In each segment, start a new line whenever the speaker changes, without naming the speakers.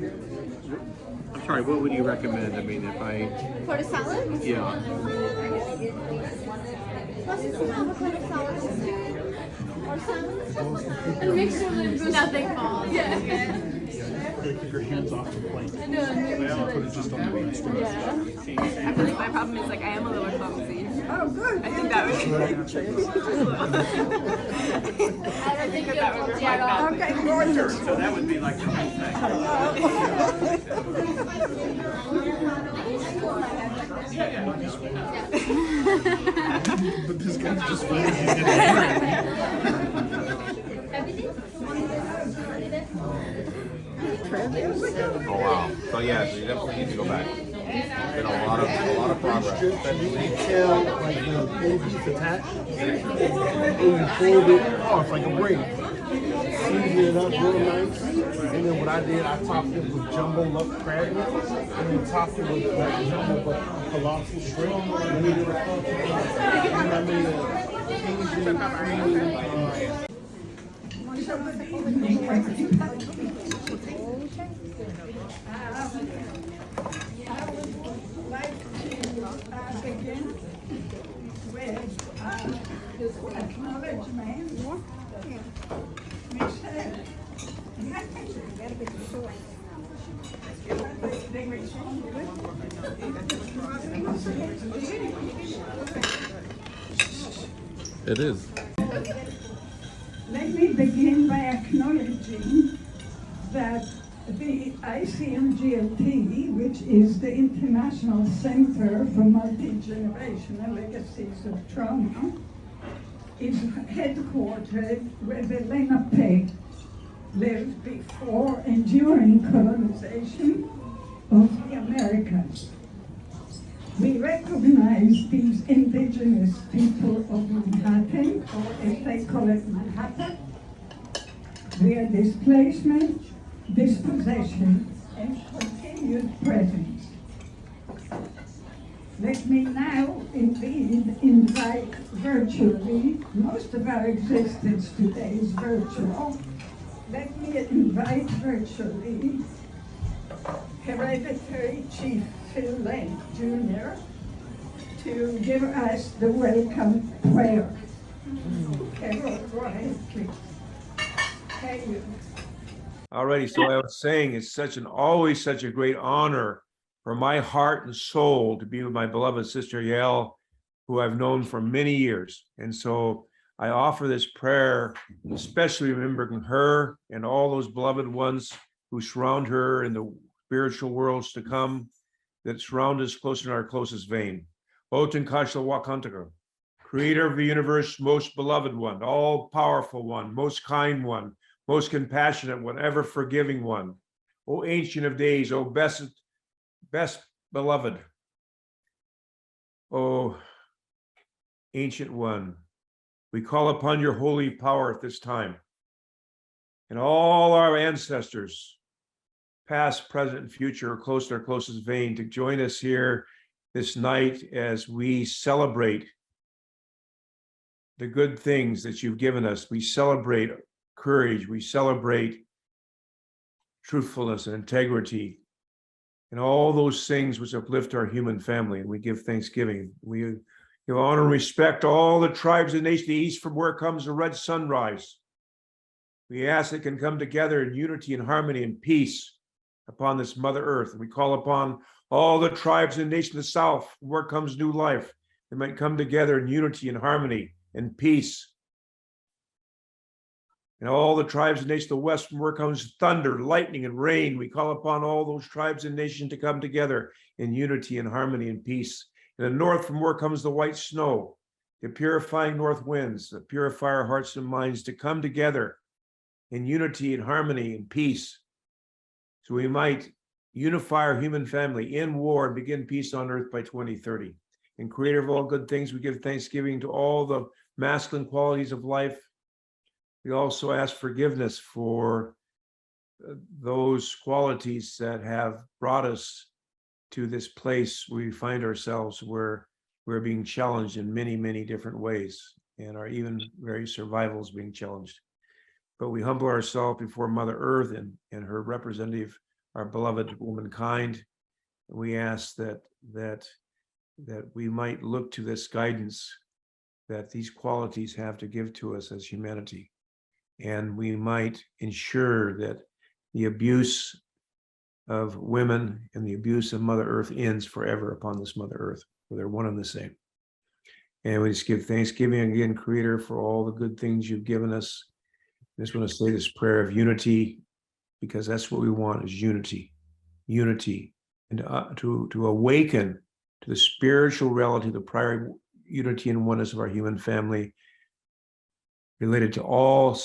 I'm sorry, what would you recommend? I mean, if I...
For the salad?
Yeah.
What's this avocado salad? Or salad? And make sure that nothing falls. Yeah.
Keep your hands off the plate.
I know, and make sure
Put it just on the plate.
yeah.
I feel like my problem is like I am a little clumsy.
Oh, good.
I think that would.
I don't think
that would reflect that.
Okay, gorgeous.
So that would be like the whole thing.
But this guy's just funny.
Oh wow. So yeah, so you definitely need to go back. Been a lot of progress.
Detail, like the baby's attached. And you fold it off like a braid. Season it up real nice. And then what I did, I topped it with jumbo up crab nuggets. And then topped it with like jumbo colossal shrimp. And then I made
Begin with acknowledgement. Michelle.
It is.
Let me begin by acknowledging that the ICMGLT, which is the International Center for Multi-Generational Legacies of Trauma, is headquartered where the Lenape lived before and during colonization of the Americas. We recognize these indigenous people of Manhattan, or as they call it, Manhattan, their displacement, dispossession, and continued presence. Let me now indeed invite virtually, most of our existence today is virtual. Let me invite virtually Hereditary Chief Phil Lane Jr. to give us the welcome prayer. Carol, go ahead, please. Thank you.
Alrighty, so I was saying it's always such a great honor for my heart and soul to be with my beloved sister Yael, who I've known for many years. And so I offer this prayer, especially remembering her and all those beloved ones who surround her in the spiritual worlds to come, that surround us close in our closest vein. Oten Kashla Wakantaka, creator of the universe, most beloved one, all powerful one, most kind one, most compassionate one, ever forgiving one. O ancient of days, O best beloved. O ancient one, we call upon your holy power at this time. And all our ancestors, past, present, and future, are close to our closest vein, to join us here this night as we celebrate the good things that you've given us. We celebrate courage, we celebrate truthfulness and integrity, and all those things which uplift our human family. And we give thanksgiving. We give honor and respect to all the tribes of the nation of the east, from where comes the red sunrise. We ask it can come together in unity and harmony and peace upon this Mother Earth. And we call upon all the tribes of the nation of the south, from where comes new life. They might come together in unity and harmony and peace. And all the tribes and nations of the west, from where comes thunder, lightning, and rain. We call upon all those tribes and nations to come together in unity and harmony and peace. In the north, from where comes the white snow, the purifying north winds, that purify our hearts and minds, to come together in unity and harmony and peace, so we might unify our human family in war and begin peace on earth by 2030. And creator of all good things, we give thanksgiving to all the masculine qualities of life. We also ask forgiveness for those qualities that have brought us to this place where we find ourselves, where we're being challenged in many, many different ways, and our even very survival is being challenged. But we humble ourselves before Mother Earth and her representative our beloved womankind. We ask that we might look to this guidance that these qualities have to give to us as humanity, and we might ensure that the abuse of women and the abuse of Mother Earth ends forever upon this Mother Earth, where they're one and the same. And we just give thanksgiving again, Creator, for all the good things you've given us. I just want to say this prayer of unity, because that's what we want, is unity, and to awaken to the spiritual reality, the prior unity and oneness of our human family, related to all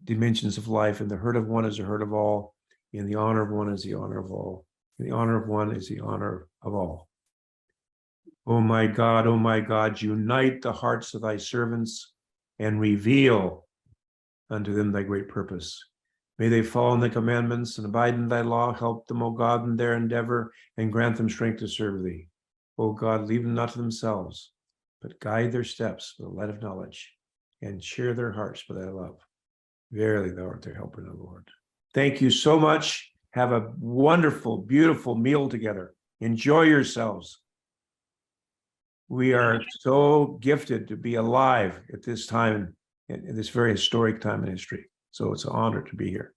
dimensions of life. And the hurt of one is the hurt of all, and the honor of one is the honor of all, and the honor of one is the honor of all. O my God, unite the hearts of thy servants and reveal unto them thy great purpose. May they follow in thy commandments and abide in thy law. Help them, O God, in their endeavor, and grant them strength to serve thee. O God, leave them not to themselves, but guide their steps with the light of knowledge, and cheer their hearts by thy love. Verily, thou art their helper, O Lord. Thank you so much. Have a wonderful, beautiful meal together. Enjoy yourselves. We are so gifted to be alive at this time, at this very historic time in history. So it's an honor to be here.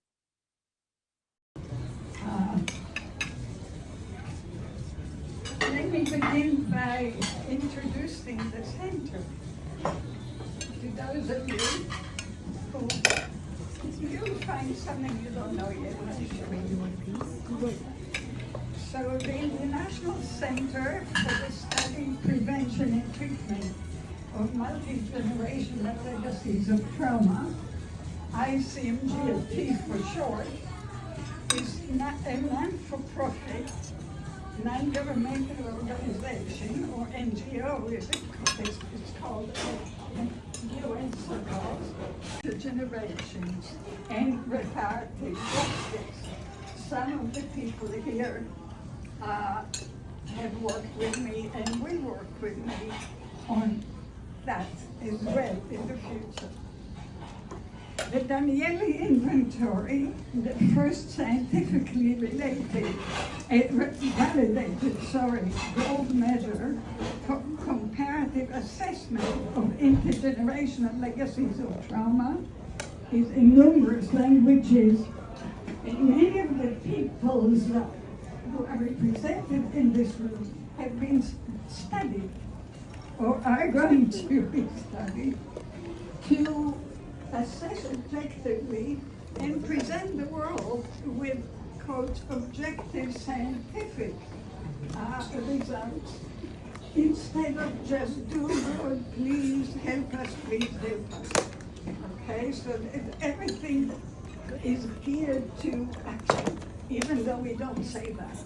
Let me begin by introducing the center to those of you who you'll find something you don't know yet. So the International Center for the Study, Prevention, and Treatment of Multi-Generational Legacies of Trauma, ICMGLT for short, is not a non-for-profit, non-governmental organization, or NGO, it's called UN so-called, to generations and reparative justice. Some of the people here have worked with me and will work with me on that as well in the future. The Danieli inventory, the first scientifically validated gold measure for comparative assessment of intergenerational legacies of trauma, is in numerous languages. And many of the peoples who are represented in this room have been studied or are going to be studied to assess objectively and present the world with, quote, objective scientific results, instead of just do good, please help us, Okay, so everything is geared to action, even though we don't say that.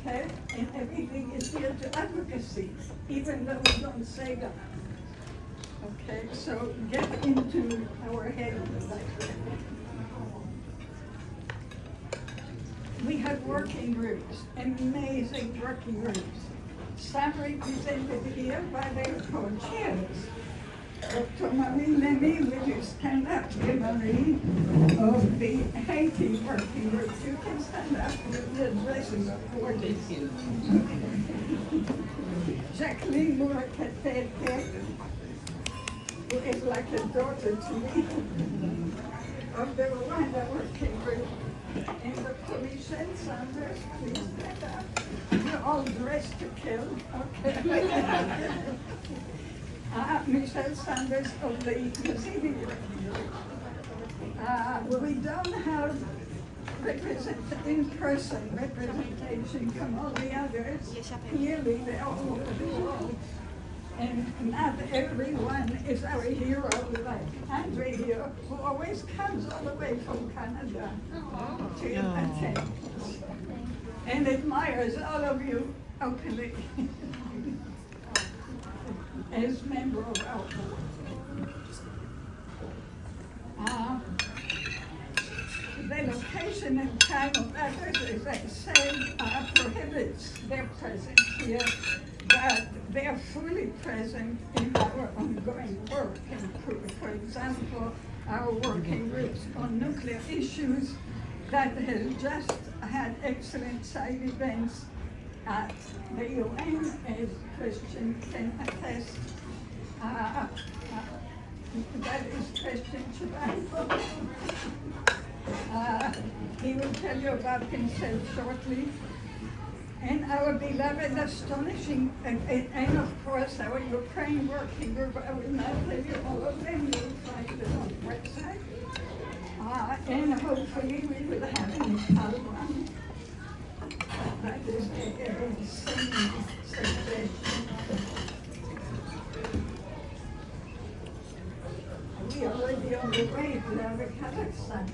Okay, and everything is geared to advocacy, even though we don't say that. Okay, so get into our head. We have working groups, amazing working groups. Some represented here by their co-chairs. Dr. Marie Lemmy, will you stand up, Marie, of the Haiti working group? You can stand up with the dresses of gorgeous. Jacqueline Murakete, who is like a daughter to me, of the Rwanda working group. And Dr. Michelle Sanders, please stand up. You're all dressed to kill, okay? Michelle Sanders of the Yazidi working group. We don't have in-person representation from all the others. Clearly, they're all over the world. And not everyone is our hero, like Andre here, who always comes all the way from Canada to attend and admires all of you openly as member of our board. The location and time of others, as I said, prohibits their presence here, but they are fully present in our ongoing work. And for example, our working groups on nuclear issues, that has just had excellent side events at the UN, as Christian can attest. That is Christian Shabbat. He will tell you about himself shortly. And our beloved, astonishing, and of course our Ukraine working group, I will not tell you all of them, you'll find it on the website. And hopefully we will have an album. That is a same suggestion. We are already on the way to our Kazakhstan.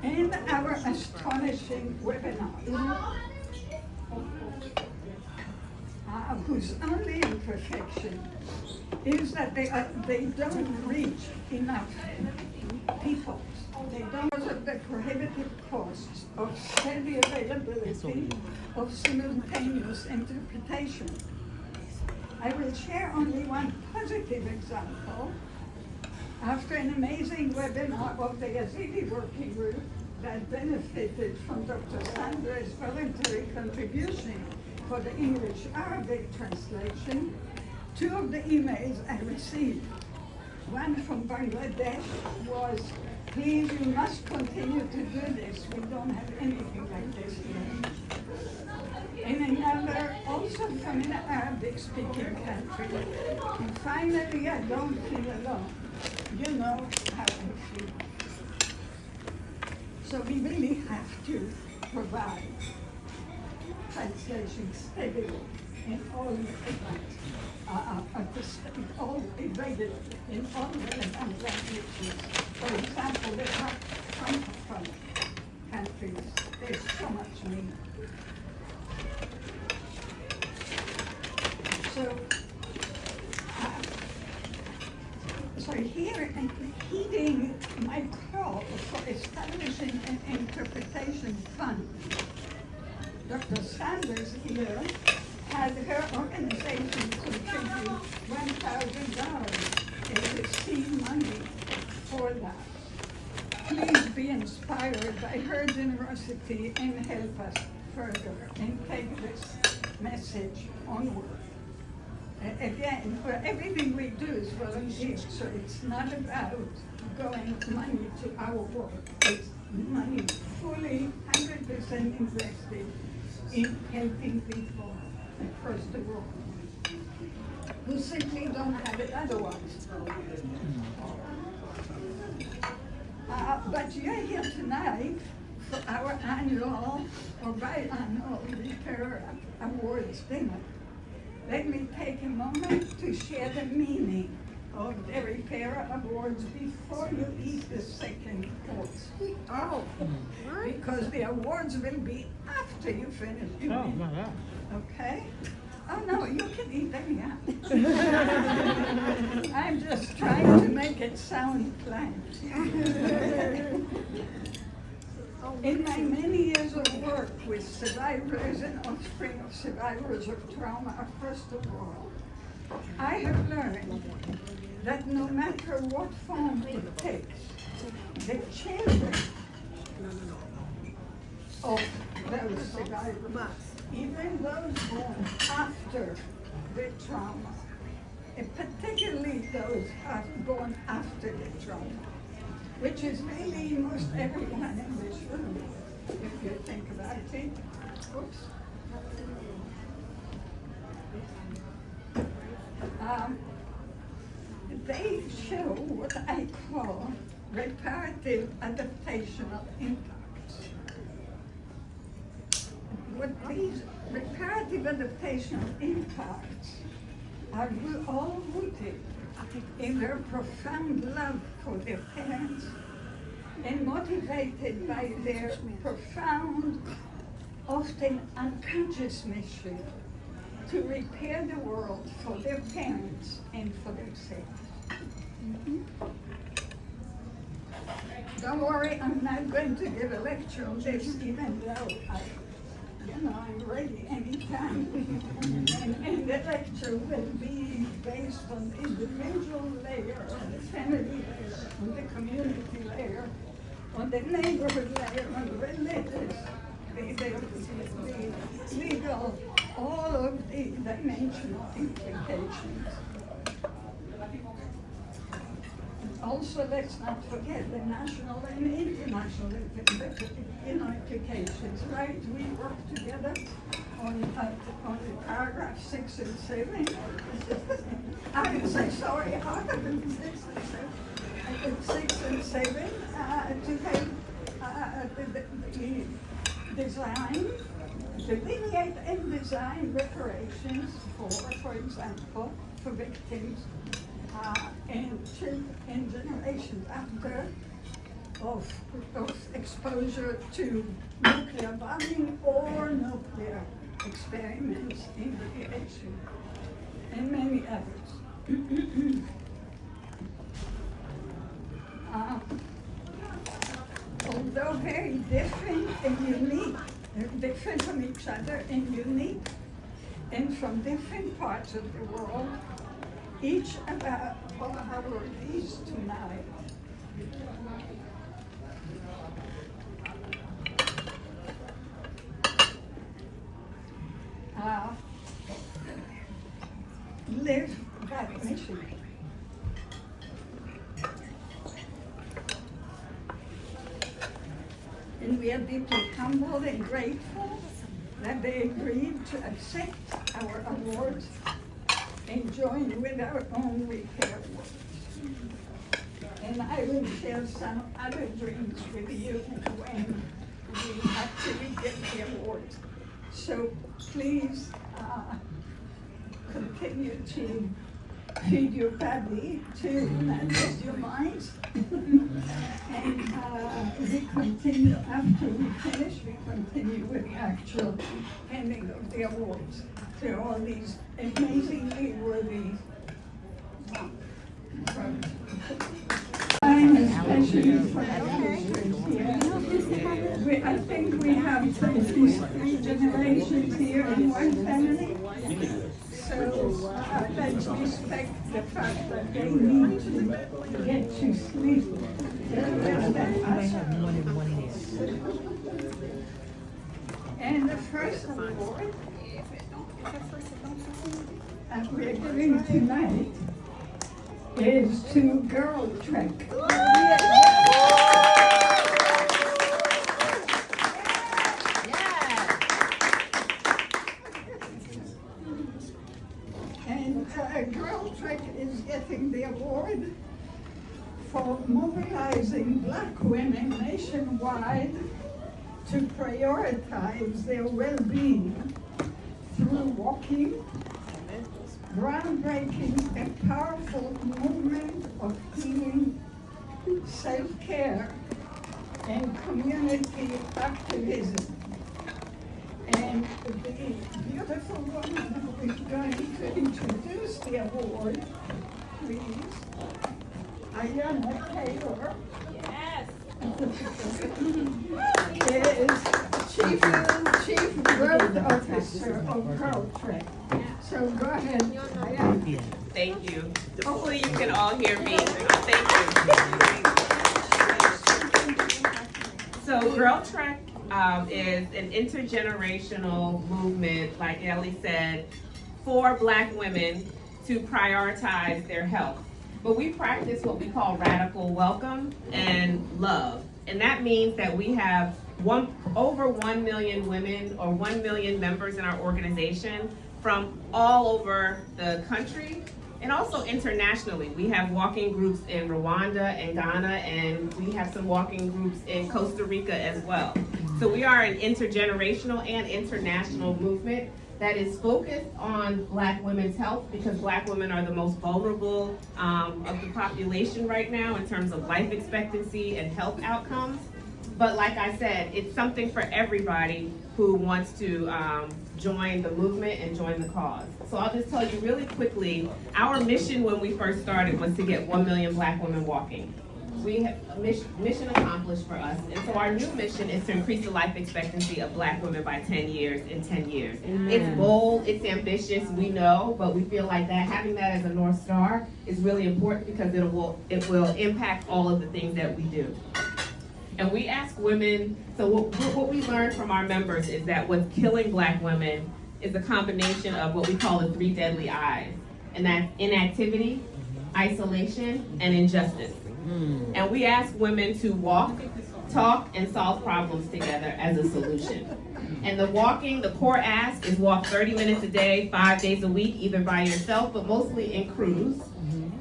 And our astonishing webinar, whose only imperfection is that they don't reach enough people. They don't, because of the prohibitive costs of steady availability of simultaneous interpretation. I will share only one positive example. After an amazing webinar of the Yazidi working group that benefited from Dr. Sandra's voluntary contribution for the English-Arabic translation, 2 of the emails I received, one from Bangladesh was, please, you must continue to do this. We don't have anything like this here. And another, also from an Arabic-speaking country. And finally, I don't feel alone. You know how I feel. So we really have to provide translation steadily in all all available in all relevant languages. For example, the top francophone countries, there's so much need. So here, and heeding my call for establishing an interpretation fund, Dr. Sanders here had her organization contribute $1,000 as seed money for that. Please be inspired by her generosity and help us further and take this message onward. Again, everything we do is volunteer, so it's not about going money to our work. It's money fully, 100% invested in helping people across the world who simply don't have it otherwise. But you're here tonight for our annual or biannual Repair Awards dinner. Let me take a moment to share the meaning of the Repair Awards before you eat the second course. Oh, because the awards will be after you finish eating. Okay? Oh no, you can eat them, yeah. I'm just trying to make it sound planned. In my many years of work with survivors and offspring of survivors of trauma across the world, I have learned that no matter what form it takes, the children of those survivors, even those born after the trauma, and particularly those born after the trauma, which is really most everyone in this room, if you think about it. Oops. They show what I call reparative adaptational impacts. What these reparative adaptational impacts are all rooted in their profound love for their parents and motivated by their profound, often unconscious mission to repair the world for their parents and for themselves. Don't worry, I'm not going to give a lecture on this, even though I'm ready anytime. And the lecture will be based on the individual layer, on the family layer, on the community layer, on the neighborhood layer, on the religious, the legal, all of the dimensional implications. Also, let's not forget the national and international implications, right? We work together on the paragraph 6 and 7. I would say, sorry, article 6 and 7. I put 6 and 7 to have the design, delineate and design reparations for example, for victims and generations after of exposure to nuclear bombing or nuclear experiments in radiation, and many others. Although very different and unique, different from each other and unique, and from different parts of the world, each of our awardees tonight live that mission. And we are deeply humbled and grateful that they agreed to accept our awards and join with our own repair works. And I will share some other dreams with you when we actually get the awards. So please continue to feed your body to not just your minds. And we continue, after we finish, we continue with the actual handing of the awards to all these amazingly worthy folks. Especially for here. I think we have 3 generations here in one family. So let's respect the fact that they need to get to sleep. And the first award that we're giving tonight is to Girl Trek. And Girl Trek is getting the award for mobilizing Black women nationwide to prioritize their well-being through walking, groundbreaking and powerful movement of healing, self-care, and community activism. And the beautiful woman who is going to introduce the award, please, Ayana Taylor. Yes. is Chief Growth Officer of Girl Trek. So go ahead. Ayana.
Thank you. Hopefully you can all hear me. Thank you. So Girl Trek is an intergenerational movement, like Ellie said, for Black women to prioritize their health. But we practice what we call radical welcome and love. And that means that we have over 1 million women or 1 million members in our organization from all over the country and also internationally. We have walking groups in Rwanda and Ghana, and we have some walking groups in Costa Rica as well. So we are an intergenerational and international movement that is focused on Black women's health, because Black women are the most vulnerable of the population right now in terms of life expectancy and health outcomes. But like I said, it's something for everybody who wants to join the movement and join the cause. So I'll just tell you really quickly, our mission when we first started was to get 1 million Black women walking. we have a mission accomplished for us. And so our new mission is to increase the life expectancy of Black women by 10 years in 10 years. It's bold, it's ambitious, we know, but we feel like that having that as a North Star is really important because it will impact all of the things that we do. And we ask women, so what we learned from our members is that what's killing Black women is a combination of what we call the 3 deadly I's. And that's inactivity, isolation, and injustice. And we ask women to walk, talk, and solve problems together as a solution. And the core ask is walk 30 minutes a day, 5 days a week, either by yourself, but mostly in crews.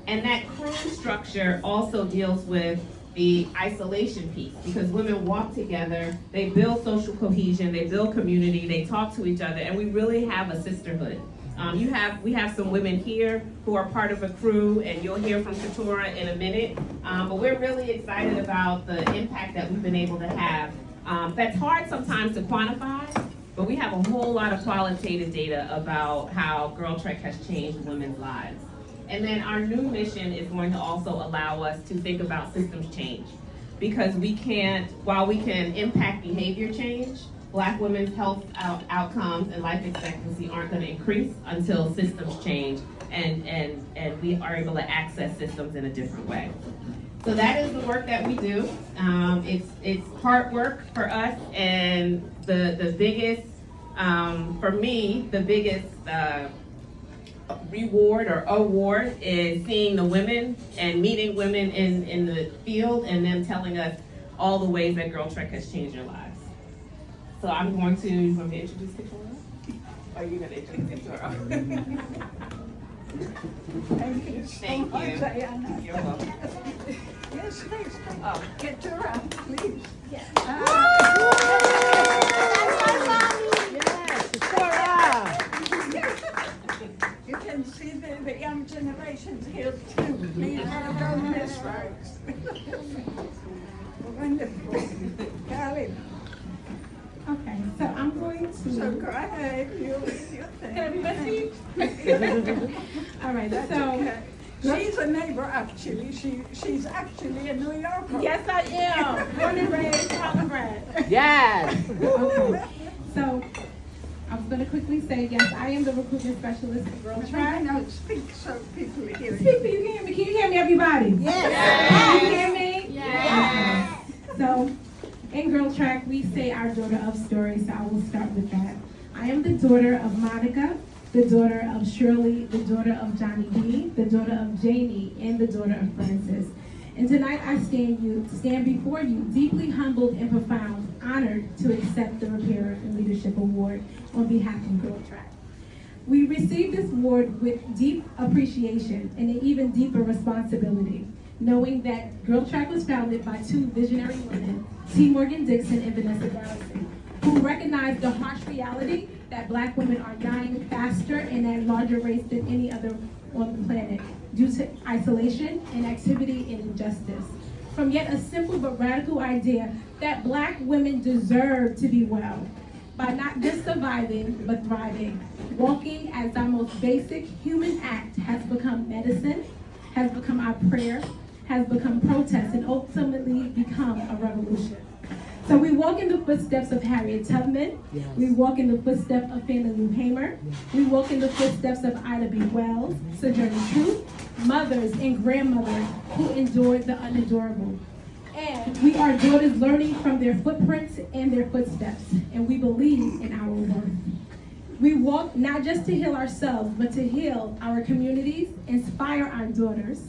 And that crew structure also deals with the isolation piece, because women walk together, they build social cohesion, they build community, they talk to each other, and we really have a sisterhood. We have some women here who are part of a crew, and you'll hear from Katura in a minute. But we're really excited about the impact that we've been able to have. That's hard sometimes to quantify, but we have a whole lot of qualitative data about how Girl Trek has changed women's lives. And then our new mission is going to also allow us to think about systems change, because while we can impact behavior change, Black women's health outcomes and life expectancy aren't going to increase until systems change and we are able to access systems in a different way. So that is the work that we do. It's hard work for us, and the biggest, for me, the biggest reward or award is seeing the women and meeting women in the field and them telling us all the ways that Girl Trek has changed their lives. So I'm going to introduce Katura? Or are you going to introduce Katura?
Thank you so
Thank
much,
you.
Diana.
You're welcome.
Yes, please. Get to her, please. Yes. You can see the young generations here too. Please don't miss those. Wonderful. Golly.
Okay, so I'm going to.
So go ahead, you thing.
Can I be messy? All right,
That's
so.
okay. She's a neighbor, actually. She's actually a New Yorker.
Yes, I am. Born and raised, Harlem bred.
Yes.
Okay. So, I was going to quickly say, yes, I am the recruitment specialist for Girl Trek.
No, speak so people hear
Speak
you.
so you can hear me. Can you hear me, everybody?
Yes.
Can you hear me? Yes. Okay. So, in Girl Trek, we say our daughter of stories, so I will start with that. I am the daughter of Monica, the daughter of Shirley, the daughter of Johnny B, the daughter of Jamie, and the daughter of Francis. And tonight I stand before you, deeply humbled and profound, honored to accept the Repair and Leadership Award on behalf of Girl Trek. We received this award with deep appreciation and an even deeper responsibility, knowing that Girl Trek was founded by 2 visionary women, T. Morgan Dixon and Vanessa Garrison, who recognized the harsh reality that Black women are dying faster and at larger rates than any other on the planet due to isolation, inactivity, and injustice. From yet a simple but radical idea that Black women deserve to be well by not just surviving but thriving. Walking as our most basic human act has become medicine, has become our prayer, has become protest, and ultimately become a revolution. So we walk in the footsteps of Harriet Tubman. Yes. We walk in the footsteps of Fannie Lou Hamer. Yes. We walk in the footsteps of Ida B. Wells, Sojourner Truth, mothers and grandmothers who endured the unendurable. And we are daughters learning from their footprints and their footsteps, and we believe in our worth. We walk not just to heal ourselves, but to heal our communities, inspire our daughters,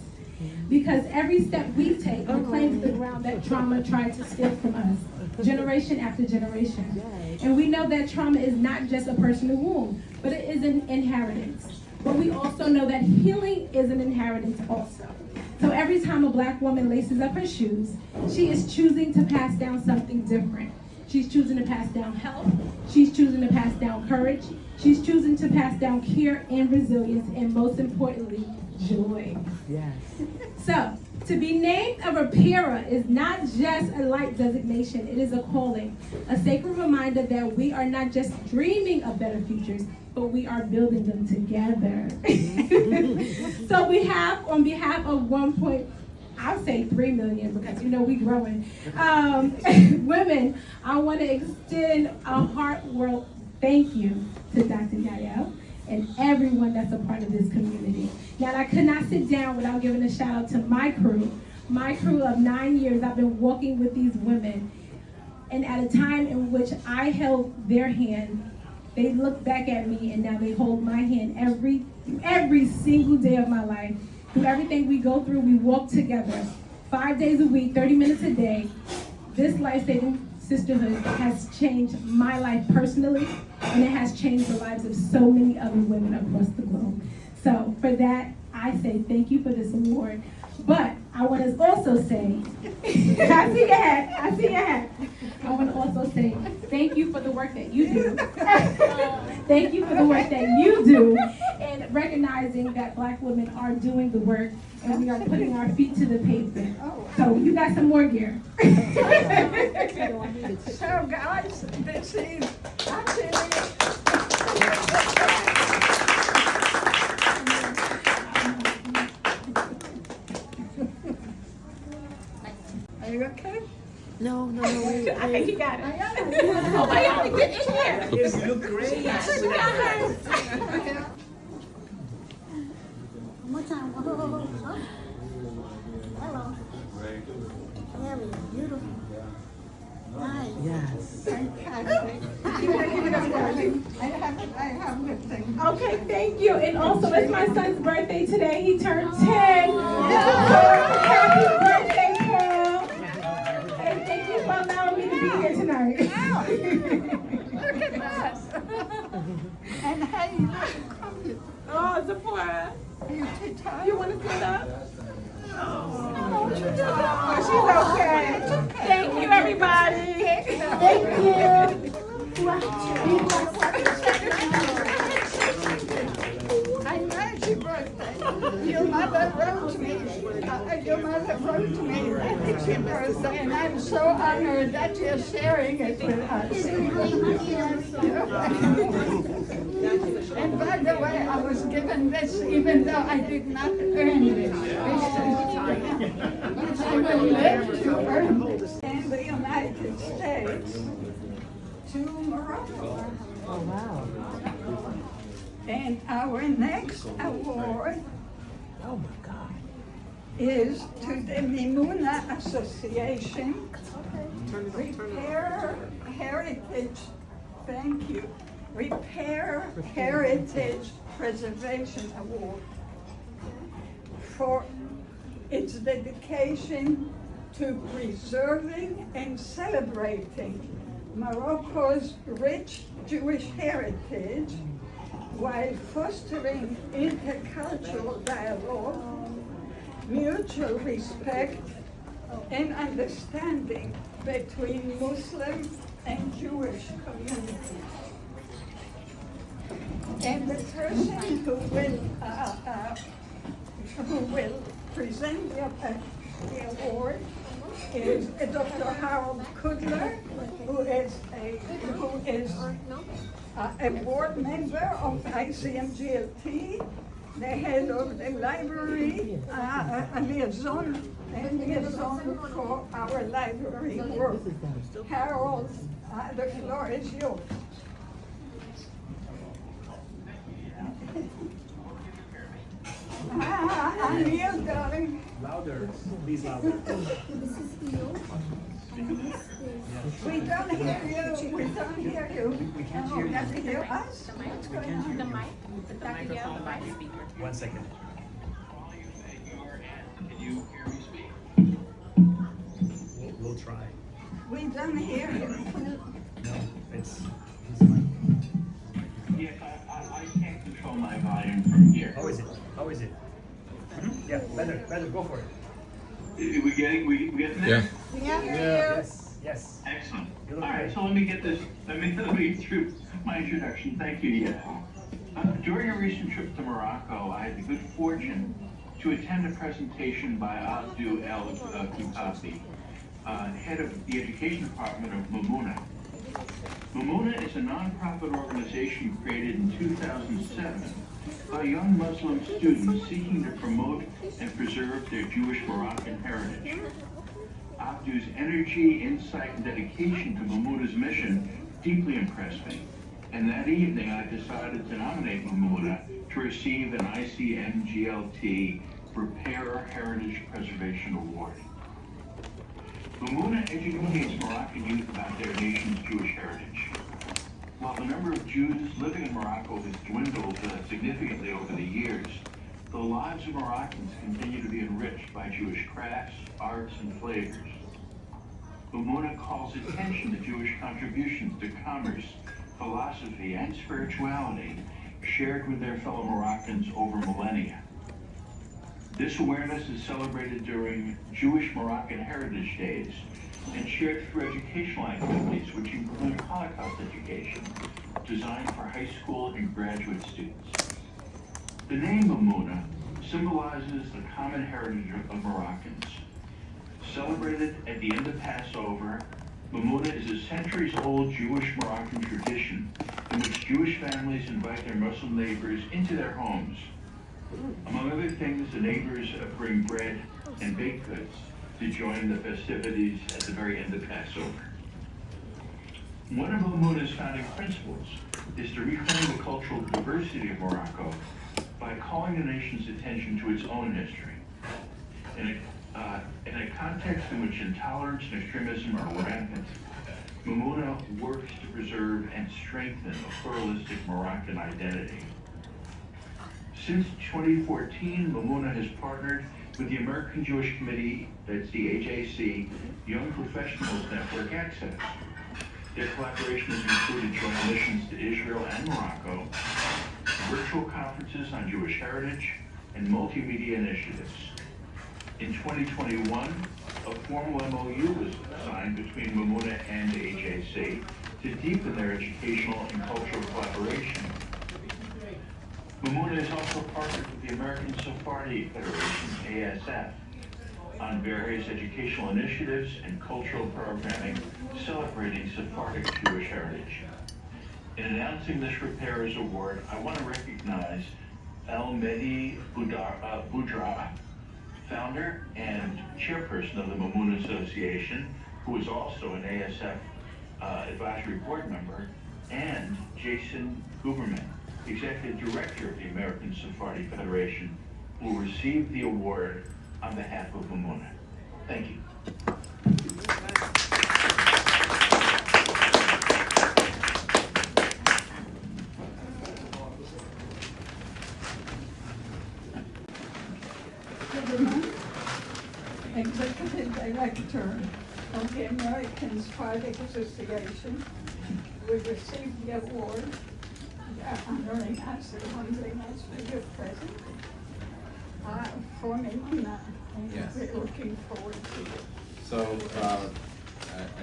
because every step we take reclaims the ground that trauma tried to steal from us, generation after generation. And we know that trauma is not just a personal wound, but it is an inheritance. But we also know that healing is an inheritance also. So every time a Black woman laces up her shoes, she is choosing to pass down something different. She's choosing to pass down health. She's choosing to pass down courage. She's choosing to pass down care and resilience, and most importantly, joy.
Yes.
So, to be named a repairer is not just a light designation, it is a calling, a sacred reminder that we are not just dreaming of better futures, but we are building them together. So we have, on behalf of 1.5 I'll say 3 million because we growing. Women, I want to extend a heartfelt thank you to Dr. Yael and everyone that's a part of this community. Now, I could not sit down without giving a shout out to my crew of 9 years. I've been walking with these women, and at a time in which I held their hand, they looked back at me, and now they hold my hand every single day of my life. Through everything we go through, we walk together 5 days a week, 30 minutes a day. This life-saving sisterhood has changed my life personally, and it has changed the lives of so many other women across the globe. So for that, I say thank you for this award. But I want to also say, I see your hat. I want to also say thank you for the work that you do. Thank you for the work that you do, and recognizing that Black women are doing the work, and we are putting our feet to the pavement. So you got some more gear.
So guys, this is actually are you okay?
No,
I think you got it.
Oh,
I got to get in here.
Yes, you look great.
One time. Oh. Hello. Very beautiful. Nice.
Yes.
Fantastic. I have the thing.
Okay, thank you. And also, it's my son's birthday today. He turned 10. Happy birthday, Paul. And thank you for allowing me to be here tonight.
Look at that. And hey, come here.
Oh, Zipporah.
You too tired?
You want to sit up?
Oh, you did that.
Oh, she's okay. Thank you, everybody.
Thank you.
I know your birthday. Your mother wrote me. Your mother wrote me that it's your birthday, and I'm so honored that you're sharing it with us. And by the way, I was given this even though I did not earn this. I will live to earn this. In the United States to Morocco.
Oh, wow.
And our next award
Oh, my God.
is to the Mimuna Association Repair Heritage, thank you, Repair Heritage Preservation Award for its dedication to preserving and celebrating Morocco's rich Jewish heritage while fostering intercultural dialogue, mutual respect, and understanding between Muslim and Jewish communities. And the person who will present the award is Dr. Harold Kudler, who is a board member of ICMGLT, the head of the library, a liaison for our library work. Harold, the floor is yours. I'm here, darling.
Louder. Please louder.
We don't hear you. We don't hear you.
We can't hear you.
You hear us? What's going on?
The mic speaker.
1 second. We'll try.
We don't hear you.
No, it's fine.
Yes, I can't control my volume from here.
How is it? How is it? Yeah, better, go for it.
We getting there?
Yes, yes.
Excellent.
You
All
look
right,
great.
so let me get this, let me through my introduction. Thank you, yeah. During a recent trip to Morocco, I had the good fortune to attend a presentation by Abdou El Kitabi, head of the education department of Mimuna. Mimuna is a nonprofit organization created in 2007 by young Muslim students seeking to promote and preserve their Jewish Moroccan heritage. Abdu's energy, insight, and dedication to Mamuna's mission deeply impressed me. And that evening, I decided to nominate Mamuna to receive an ICMGLT Repair Heritage Preservation Award. Mamuna educates Moroccan youth about their nation's Jewish heritage. While the number of Jews living in Morocco has dwindled significantly over the years, the lives of Moroccans continue to be enriched by Jewish crafts, arts, and flavors. Mamuna calls attention to Jewish contributions to commerce, philosophy, and spirituality shared with their fellow Moroccans over millennia. This awareness is celebrated during Jewish Moroccan Heritage Days and shared through educational activities, which include Holocaust education, designed for high school and graduate students. The name Mamuna symbolizes the common heritage of Moroccans. Celebrated at the end of Passover, Mamuna is a centuries-old Jewish Moroccan tradition in which Jewish families invite their Muslim neighbors into their homes. Among other things, the neighbors bring bread and baked goods to join the festivities at the very end of Passover. One of Mamuna's founding principles is to reclaim the cultural diversity of Morocco by calling the nation's attention to its own history. In a context in which intolerance and extremism are rampant, Mamuna works to preserve and strengthen a pluralistic Moroccan identity. Since 2014, Mamuna has partnered with the American Jewish Committee, that's the AJC, Young Professionals Network Access. Their collaboration has included joint missions to Israel and Morocco, virtual conferences on Jewish heritage, and multimedia initiatives. In 2021, a formal MOU was signed between Mamuna and the AJC to deepen their educational and cultural collaboration. Mamuna has also partnered with the American Sephardi Federation, ASF, on various educational initiatives and cultural programming celebrating Sephardic Jewish heritage. In announcing this Repairers Award, I want to recognize El-Mehdi Boudra, founder and chairperson of the Mamuna Association, who is also an ASF advisory board member, and Jason Guberman, executive director of the American Sephardi Federation, who will receive the award on behalf of Mamuna. Thank you.
Executive Director of the American Sephardic Association. We received the award honoring us and honoring us for your present. For Mamuna,
Yes.
we're looking forward to it.
So, I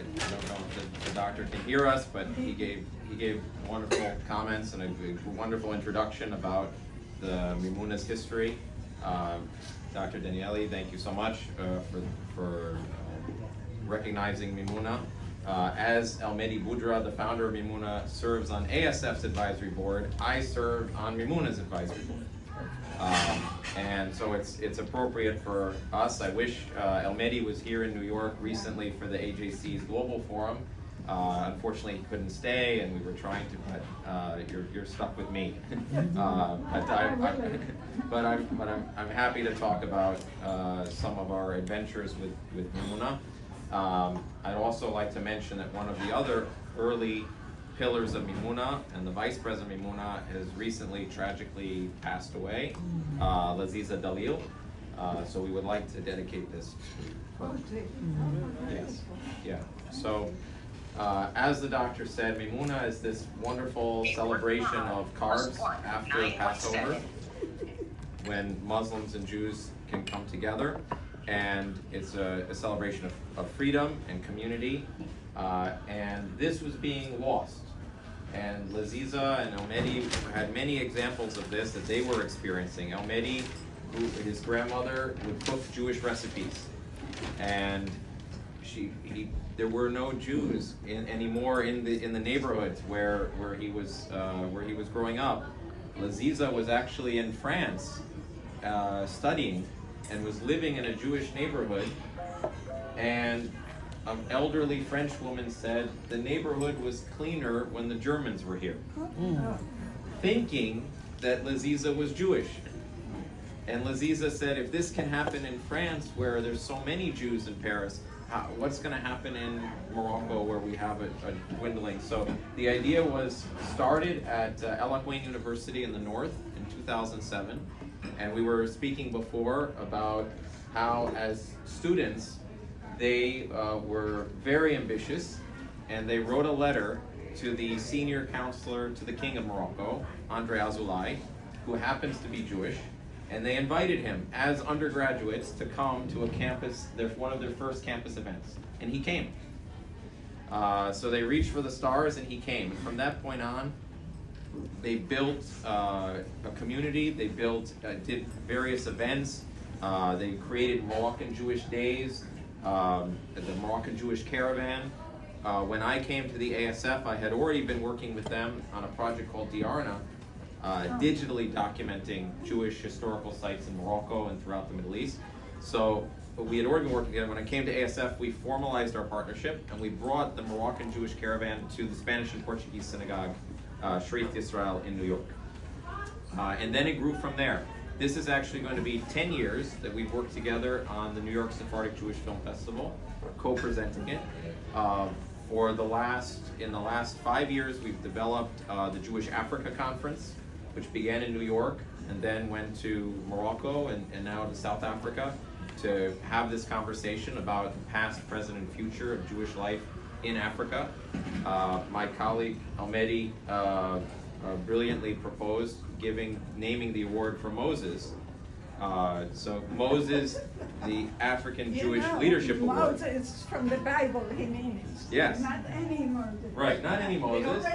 don't know if the doctor can hear us, but he gave wonderful comments and a wonderful introduction about the Mamuna's history. Dr. Daniele, thank you so much for recognizing Mamuna. As El-Mehdi Boudra, the founder of Mamuna, serves on ASF's advisory board, I serve on Mamuna's advisory board. And so it's appropriate for us. I wish El-Mehdi was here in New York recently for the AJC's Global Forum. Unfortunately, he couldn't stay, and we were trying to, but you're stuck with me. But I'm happy to talk about some of our adventures with Mamuna. I'd also like to mention that one of the other early pillars of Mamuna and the vice president of Mamuna has recently tragically passed away, Laziza Dalil. So we would like to dedicate this to her. Yes, yeah. So as the doctor said, Mamuna is this wonderful celebration of carbs after Passover, when Muslims and Jews can come together. And it's a celebration of freedom and community. And this was being lost. And Laziza and El-Mehdi had many examples of this that they were experiencing. El-Mehdi, his grandmother, would cook Jewish recipes. And there were no Jews anymore in the neighborhoods where he was growing up. Laziza was actually in France studying and was living in a Jewish neighborhood, and an elderly French woman said the neighborhood was cleaner when the Germans were here, thinking that Laziza was Jewish. And Laziza said, if this can happen in France, where there's so many Jews in Paris, what's going to happen in Morocco, where we have a dwindling? So the idea was started at El Aqouin University in the north in 2007. And we were speaking before about how, as students, they were very ambitious, and they wrote a letter to the senior counselor to the King of Morocco, Andre Azoulay, who happens to be Jewish. And they invited him as undergraduates to come to a campus, one of their first campus events. And he came. So they reached for the stars, and he came. From that point on, they built a community. They did various events. They created Moroccan Jewish Days, the Moroccan Jewish Caravan. When I came to the ASF, I had already been working with them on a project called Diarna, digitally documenting Jewish historical sites in Morocco and throughout the Middle East. So we had already been working together. When I came to ASF, we formalized our partnership, and we brought the Moroccan Jewish Caravan to the Spanish and Portuguese synagogue, Sharif Yisrael in New York. And then it grew from there. This is actually going to be 10 years that we've worked together on the New York Sephardic Jewish Film Festival, co-presenting it. In the last 5 years, we've developed the Jewish Africa Conference, which began in New York and then went to Morocco and now to South Africa to have this conversation about the past, present, and future of Jewish life in Africa. My colleague Almedi brilliantly proposed naming the award for Moses. So Moses, the African Jewish Leadership Award.
Moses from the Bible, he means.
Yes.
Not any Moses.
Right, not any Moses.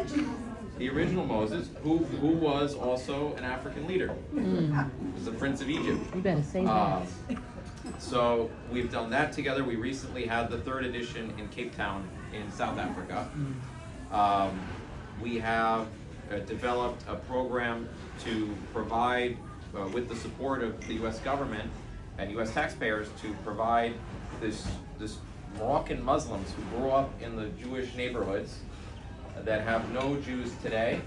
The original Moses, who was also an African leader. Was the Prince of Egypt.
You better say that.
So we've done that together. We recently had the 3rd edition in Cape Town in South Africa. We have developed a program to provide, with the support of the U.S. government and U.S. taxpayers, to provide this Moroccan Muslims who grew up in the Jewish neighborhoods that have no Jews today,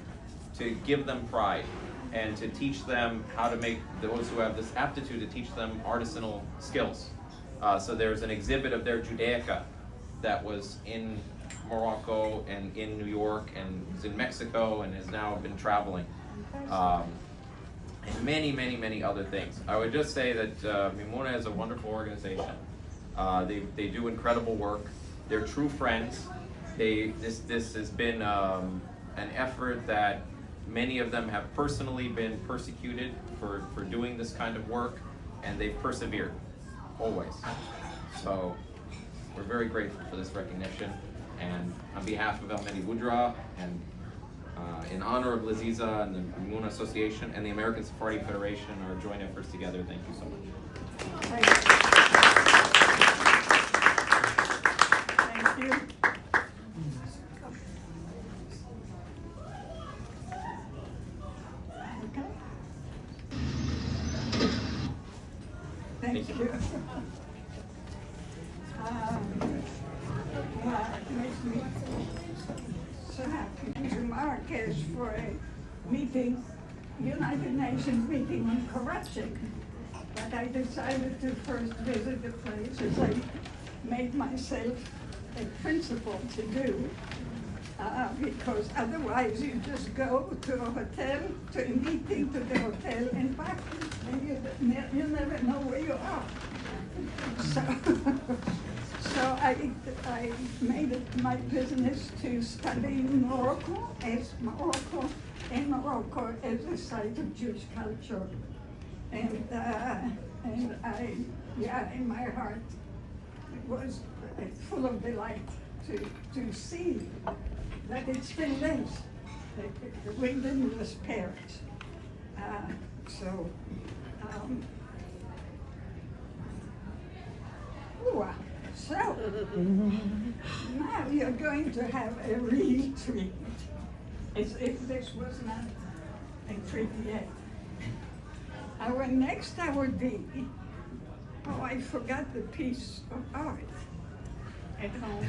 to give them pride and to teach them how to make those who have this aptitude, to teach them artisanal skills. So there's an exhibit of their Judaica that was in Morocco and in New York and is in Mexico and has now been traveling. And many, many, many other things. I would just say that Mimuna is a wonderful organization. They do incredible work. They're true friends. This has been an effort that many of them have personally been persecuted for doing this kind of work, and they've persevered, always. So we're very grateful for this recognition, and on behalf of Almedi Boudra, and in honor of Laziza and the Mimuna Association and the American Sephardi Federation, our joint efforts together, thank you so much.
Thank you. Thank you. It makes me so happy to Marrakesh for a meeting, United Nations meeting on corruption. But I decided to first visit the place, as I made myself a principle to do, because otherwise you just go to a hotel, to a meeting, to the hotel and back, and you never know where you are. So I made it my business to study Morocco as a site of Jewish culture. And I, in my heart, it was full of delight to see that it still lives. We didn't despair it. So now you're going to have a retreat, as if this was not forget. Our next awardee, oh, I forgot the piece of art at home.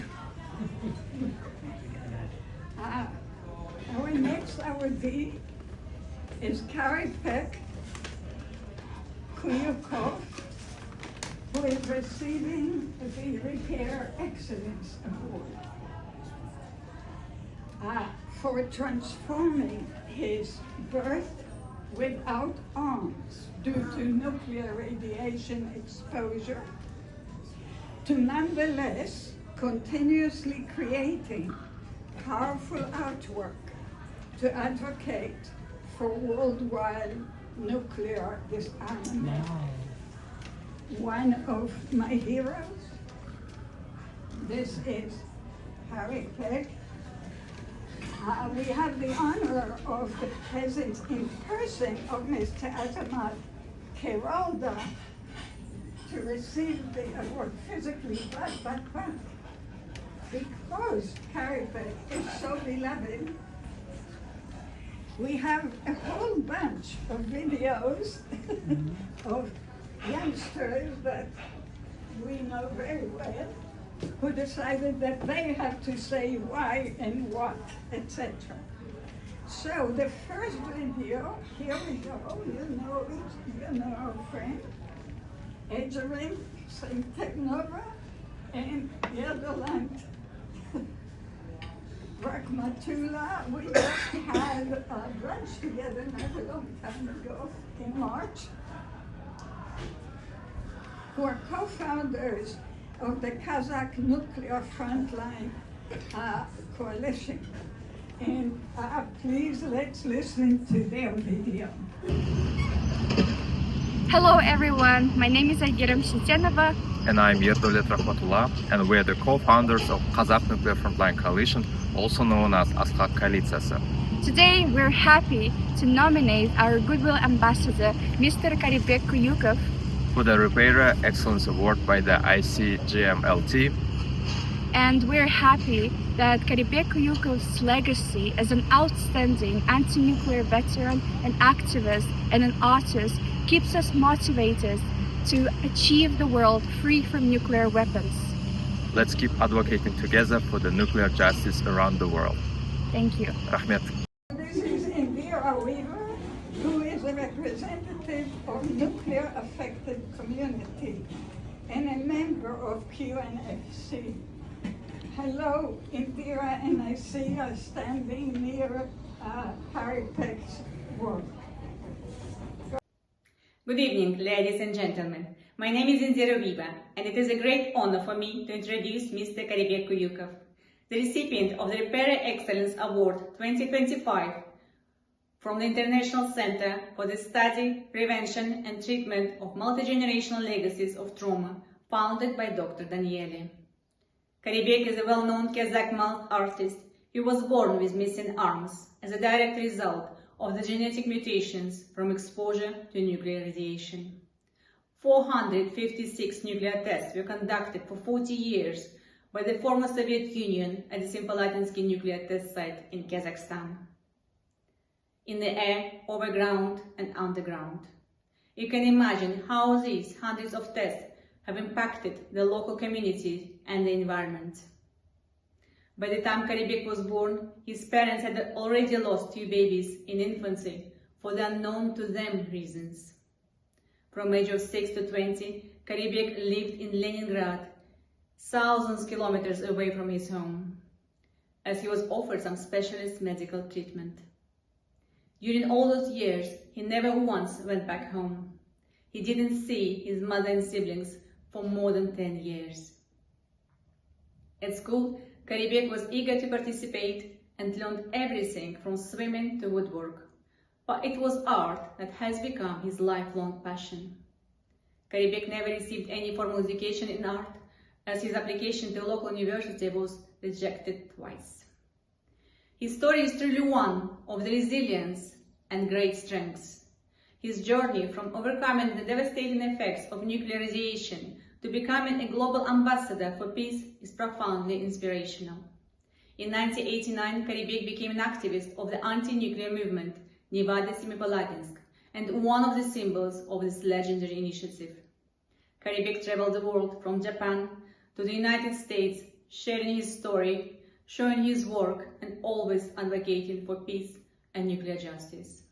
Our next awardee is Carrie Peck Kuyukov, who is receiving the Repair Excellence Award for transforming his birth without arms due to nuclear radiation exposure to nonetheless continuously creating powerful artwork to advocate for worldwide nuclear disarmament. One of my heroes, this is Harry Peck. We have the honor of the presence in person of Mr. Azamat Keralda to receive the award physically, but because Harry Peck is so beloved, we have a whole bunch of videos of youngsters that we know very well who decided that they have to say why and what, etc. So the first video, here we go, you know our friend, Edgerin, St. Technova, and Yerdaland. Rahmatullah, we just had lunch together not a long time ago in March, who are co-founders of the Kazakh Nuclear Frontline Coalition. And please, let's listen to their video.
Hello everyone, my name is Aygerem Shitenova.
And I'm Yerdolet Rahmatullah, and we're the co-founders of Kazakh Nuclear Frontline Coalition, also known as Askhak Koalitsiyasi.
Today we're happy to nominate our Goodwill Ambassador, Mr. Karibek Kuyukov,
for the Repair Excellence Award by the ICGMLT.
And we're happy that Karibek Kuyukov's legacy as an outstanding anti-nuclear veteran, an activist, and an artist keeps us motivated to achieve the world free from nuclear weapons.
Let's keep advocating together for the nuclear justice around the world.
Thank you.
Rahmet.
This is Indira Weaver, who is a representative of nuclear affected community and a member of QNFC. Hello, Indira, and I see you standing near Harry Peck's work.
Good evening, ladies and gentlemen. My name is Indira Viva, and it is a great honor for me to introduce Mr. Karibek Kuyukov, the recipient of the Repair Excellence Award 2025 from the International Center for the Study, Prevention and Treatment of Multigenerational Legacies of Trauma, founded by Dr. Daniele. Karibek is a well-known Kazakh malt artist. He was born with missing arms as a direct result of the genetic mutations from exposure to nuclear radiation. 456 nuclear tests were conducted for 40 years by the former Soviet Union at the Semipalatinsk nuclear test site in Kazakhstan. In the air, overground and underground. You can imagine how these hundreds of tests have impacted the local community and the environment. By the time Karibek was born, his parents had already lost 2 babies in infancy for the unknown to them reasons. From age of 6 to 20, Karibek lived in Leningrad, thousands of kilometers away from his home, as he was offered some specialist medical treatment. During all those years, he never once went back home. He didn't see his mother and siblings for more than 10 years. At school, Karibek was eager to participate and learned everything from swimming to woodwork. But it was art that has become his lifelong passion. Karibek never received any formal education in art, as his application to a local university was rejected twice. His story is truly one of the resilience and great strengths. His journey from overcoming the devastating effects of nuclear radiation to becoming a global ambassador for peace is profoundly inspirational. In 1989, Karibek became an activist of the anti-nuclear movement, Nevada Semipalatinsk, and one of the symbols of this legendary initiative. Karibek traveled the world from Japan to the United States, sharing his story, showing his work, and always advocating for peace and nuclear justice.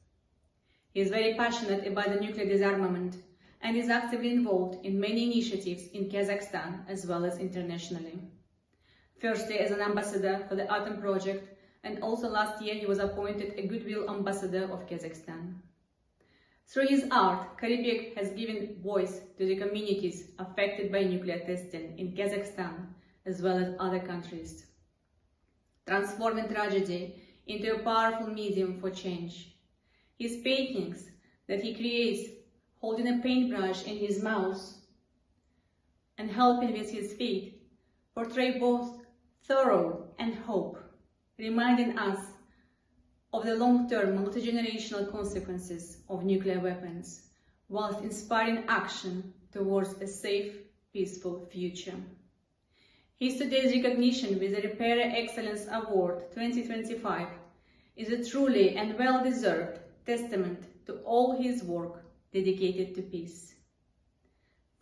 He is very passionate about the nuclear disarmament and is actively involved in many initiatives in Kazakhstan as well as internationally. Firstly, as an ambassador for the Atom Project, and also last year he was appointed a Goodwill Ambassador of Kazakhstan. Through his art, Karibek has given voice to the communities affected by nuclear testing in Kazakhstan as well as other countries, transforming tragedy into a powerful medium for change. His paintings that he creates, holding a paintbrush in his mouth and helping with his feet, portray both sorrow and hope, reminding us of the long-term multi-generational consequences of nuclear weapons, whilst inspiring action towards a safe, peaceful future. His today's recognition with the Repairer Excellence Award 2025 is a truly and well-deserved testament to all his work dedicated to peace.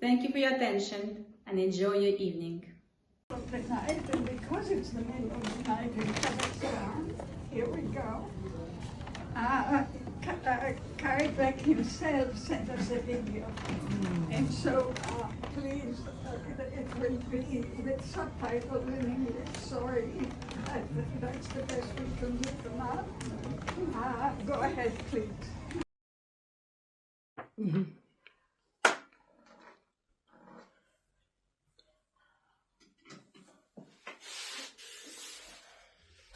Thank you for your attention and enjoy your evening.
The night, and because it's the middle of the night in Kazakhstan, here we go. Karibek himself sent us a video, and so please, it will be with subtitles in English. Sorry, that's the best we can do for now. Go ahead, please.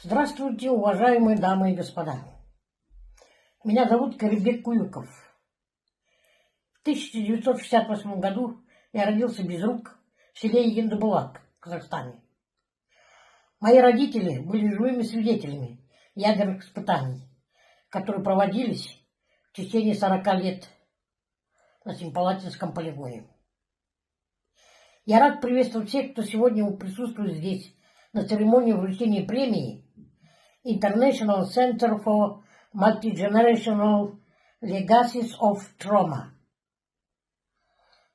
Здравствуйте, уважаемые дамы и господа. Меня зовут Карибек Куюков. В 1968 году я родился без рук в селе Ендыбулак, в Казахстане. Мои родители были живыми свидетелями ядерных испытаний, которые проводились в течение 40 лет на Семипалатинском полигоне. Я рад приветствовать всех, кто сегодня присутствует здесь на церемонии вручения премии International Center for Multi-Generational Legacies of Trauma.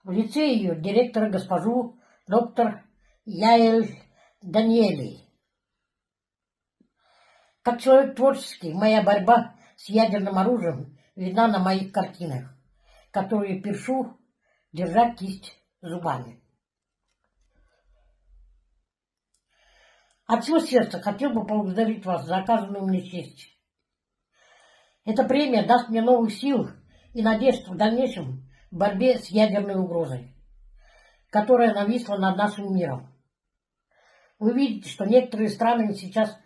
В лице ее директора госпожу доктор Яэль Даниэли. Как человек творческий, моя борьба с ядерным оружием видна на моих картинах, которые пишу, держа кисть зубами. От всего сердца хотел бы поблагодарить вас за оказанную мне честь. Эта премия даст мне новых сил и надежд в дальнейшем борьбе с ядерной угрозой, которая нависла над нашим миром. Вы видите, что некоторые страны сейчас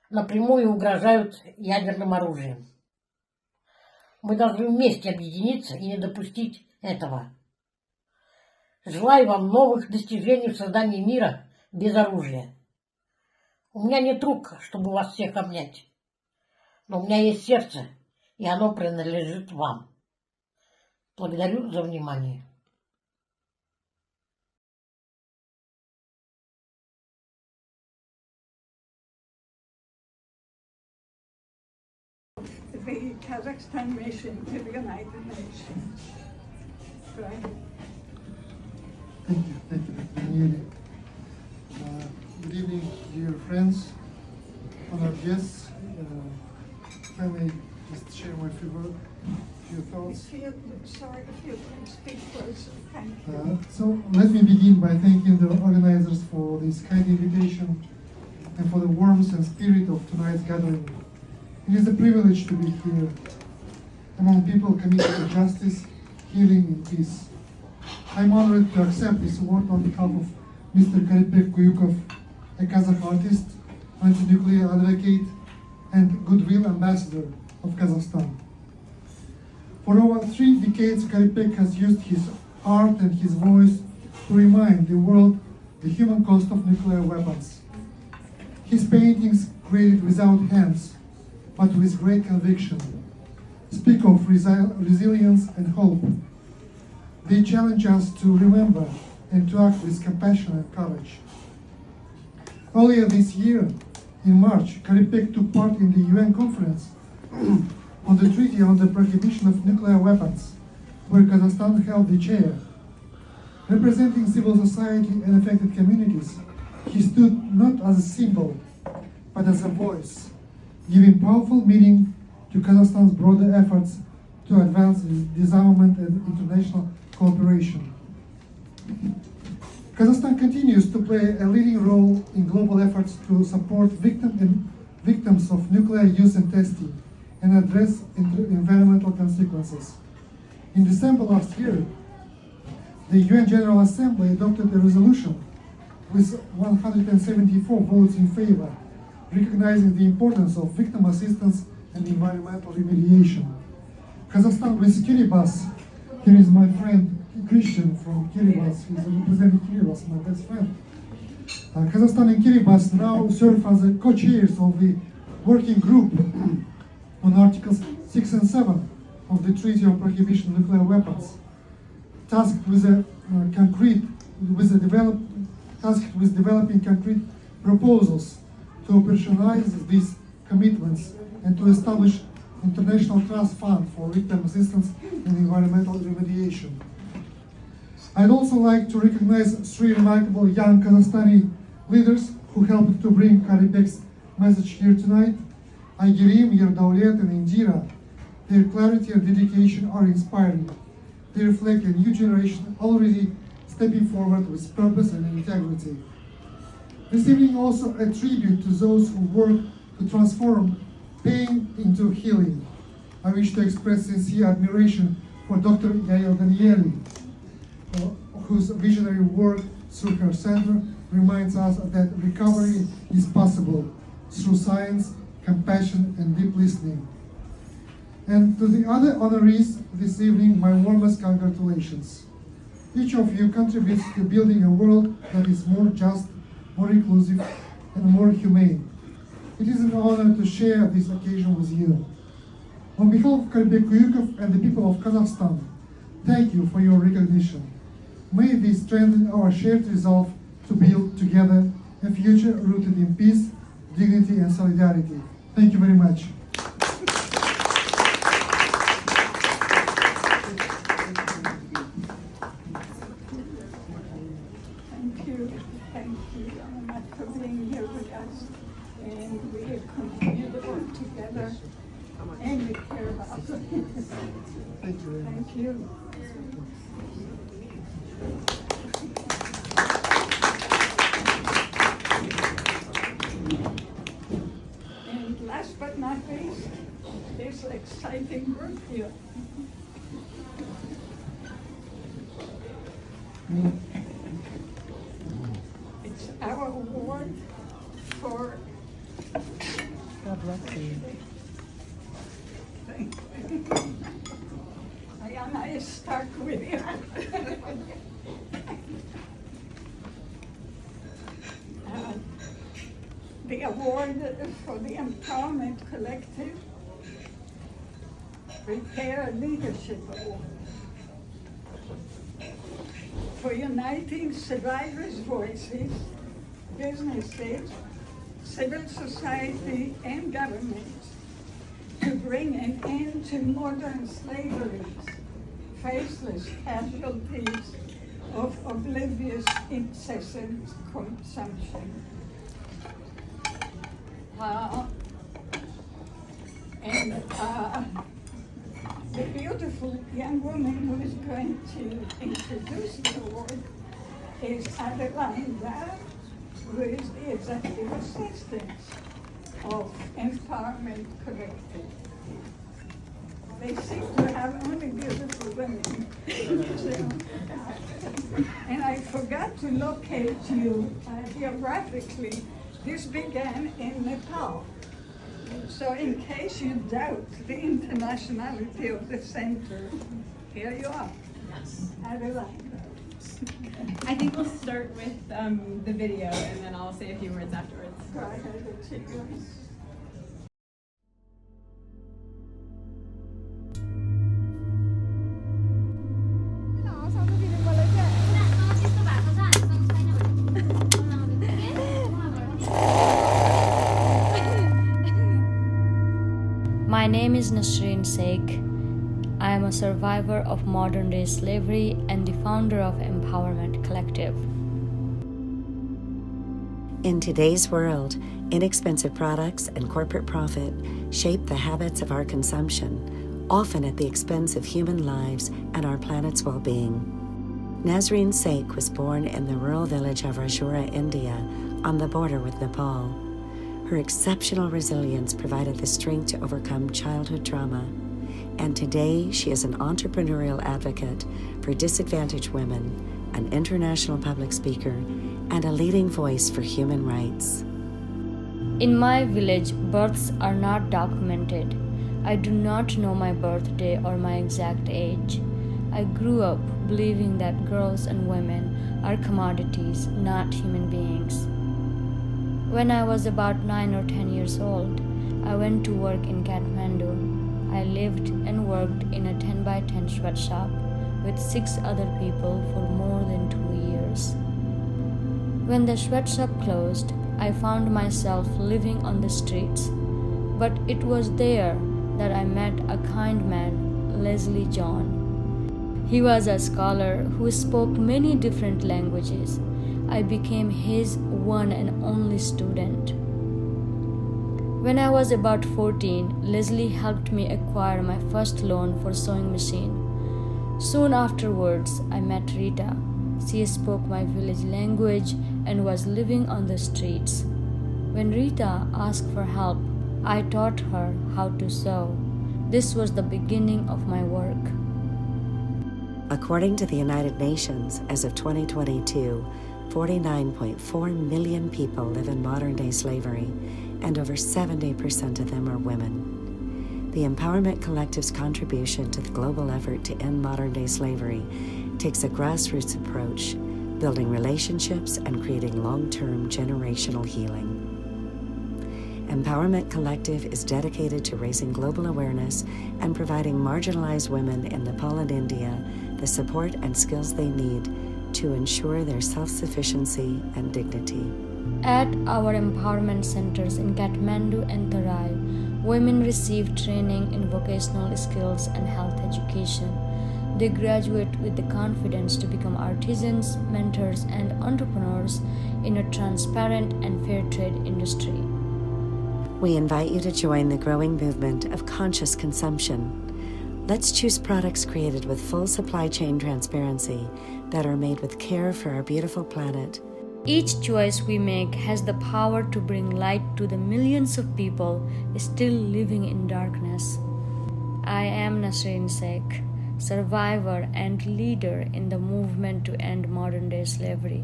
напрямую угрожают ядерным оружием. Мы должны вместе объединиться и не допустить этого. Желаю вам новых достижений в создании мира без оружия. У меня нет рук, чтобы вас всех обнять, но у меня есть сердце, и оно принадлежит вам. Благодарю за внимание.
The Kazakhstan mission to the United Nations. Go ahead.
Thank you, Dr. Danieli. Good evening, dear friends, honored guests. If I may just share my few thoughts.
Sorry, if you can speak closer. Thank you.
So let me begin by thanking the organizers for this kind invitation and for the warmth and spirit of tonight's gathering. It is a privilege to be here among people committed to justice, healing, and peace. I'm honored to accept this award on behalf of Mr. Karibek Kuyukov, a Kazakh artist, anti-nuclear advocate, and goodwill ambassador of Kazakhstan. For over 3 decades, Karibek has used his art and his voice to remind the world the human cost of nuclear weapons. His paintings, created without hands, but with great conviction, speak of resilience and hope. They challenge us to remember and to act with compassion and courage. Earlier this year, in March, Karibek took part in the UN conference on the Treaty on the Prohibition of Nuclear Weapons, where Kazakhstan held the chair. Representing civil society and affected communities, he stood not as a symbol, but as a voice, giving powerful meaning to Kazakhstan's broader efforts to advance disarmament and international cooperation. Kazakhstan continues to play a leading role in global efforts to support victims of nuclear use and testing and address environmental consequences. In December last year, the UN General Assembly adopted a resolution with 174 votes in favor, recognizing the importance of victim assistance and environmental remediation. Kazakhstan with Kiribati, here is my friend Christian from Kiribati, he's representing Kiribati, my best friend. Kazakhstan and Kiribati now serve as the co-chairs of the working group on Articles 6 and 7 of the Treaty on Prohibition of Nuclear Weapons, tasked with developing concrete proposals to operationalize these commitments and to establish international trust fund for victim assistance and environmental remediation. I'd also like to recognize three remarkable young Kazakhstani leaders who helped to bring Karipek's message here tonight. Aygerim, Yerdaulet, and Indira. Their clarity and dedication are inspiring. They reflect a new generation already stepping forward with purpose and integrity. This evening also a tribute to those who work to transform pain into healing. I wish to express sincere admiration for Dr. Yael Danieli, whose visionary work through her center reminds us that recovery is possible through science, compassion, and deep listening. And to the other honorees this evening, my warmest congratulations. Each of you contributes to building a world that is more just, more inclusive, and more humane. It is an honor to share this occasion with you. On behalf of Karipek Kuyukov and the people of Kazakhstan, thank you for your recognition. May this strengthen our shared resolve to build together a future rooted in peace, dignity, and solidarity. Thank you very much.
Thank you very much for being here with us. And we continue to work together and we care about it.
Thank you.
Thank you. And last but not least, this exciting group here. It's our award for. God bless you. Thank you. Ayana is stuck with you. The award for the Empowerment Collective Repair Leadership Award for uniting survivors' voices, businesses, civil society, and governments to bring an end to modern slavery's faceless casualties of oblivious incessant consumption. The beautiful young woman who is going to introduce the award is Adeline Dad, who is the executive assistant of Empowerment Collective. They seem to have only beautiful women. And I forgot to locate you geographically. This began in Nepal. So in case you doubt the internationality of the center, here you are.
Yes.
Adeline.
I think we'll start with the video and then I'll say a few words afterwards.
Go ahead, it's yours.
My My name is Nasreen Sheikh. I am a survivor of modern-day slavery and the founder of Empowerment Collective.
In today's world, inexpensive products and corporate profit shape the habits of our consumption, often at the expense of human lives and our planet's well-being. Nasreen Sheikh was born in the rural village of Rajura, India, on the border with Nepal. Her exceptional resilience provided the strength to overcome childhood trauma, and today she is an entrepreneurial advocate for disadvantaged women, an international public speaker, and a leading voice for human rights.
In my village, births are not documented. I do not know my birthday or my exact age. I grew up believing that girls and women are commodities, not human beings. When I was about 9 or 10 years old, I went to work in Kathmandu. I lived and worked in a 10 by 10 sweatshop with 6 other people for more than 2 years. When the sweatshop closed, I found myself living on the streets, but it was there that I met a kind man, Leslie John. He was a scholar who spoke many different languages. I became his one and only student. When I was about 14, Leslie helped me acquire my first loan for sewing machine. Soon afterwards, I met Rita. She spoke my village language and was living on the streets. When Rita asked for help, I taught her how to sew. This was the beginning of my work.
According to the United Nations, as of 2022, 49.4 million people live in modern-day slavery, and over 70% of them are women. The Empowerment Collective's contribution to the global effort to end modern-day slavery takes a grassroots approach, building relationships and creating long-term generational healing. Empowerment Collective is dedicated to raising global awareness and providing marginalized women in Nepal and India the support and skills they need to ensure their self-sufficiency and dignity.
At our empowerment centers in Kathmandu and Tarai, women receive training in vocational skills and health education. They graduate with the confidence to become artisans, mentors, and entrepreneurs in a transparent and fair trade industry.
We invite you to join the growing movement of conscious consumption. Let's choose products created with full supply chain transparency that are made with care for our beautiful planet.
Each choice we make has the power to bring light to the millions of people still living in darkness. I am Nasreen Sheikh, survivor and leader in the movement to end modern-day slavery.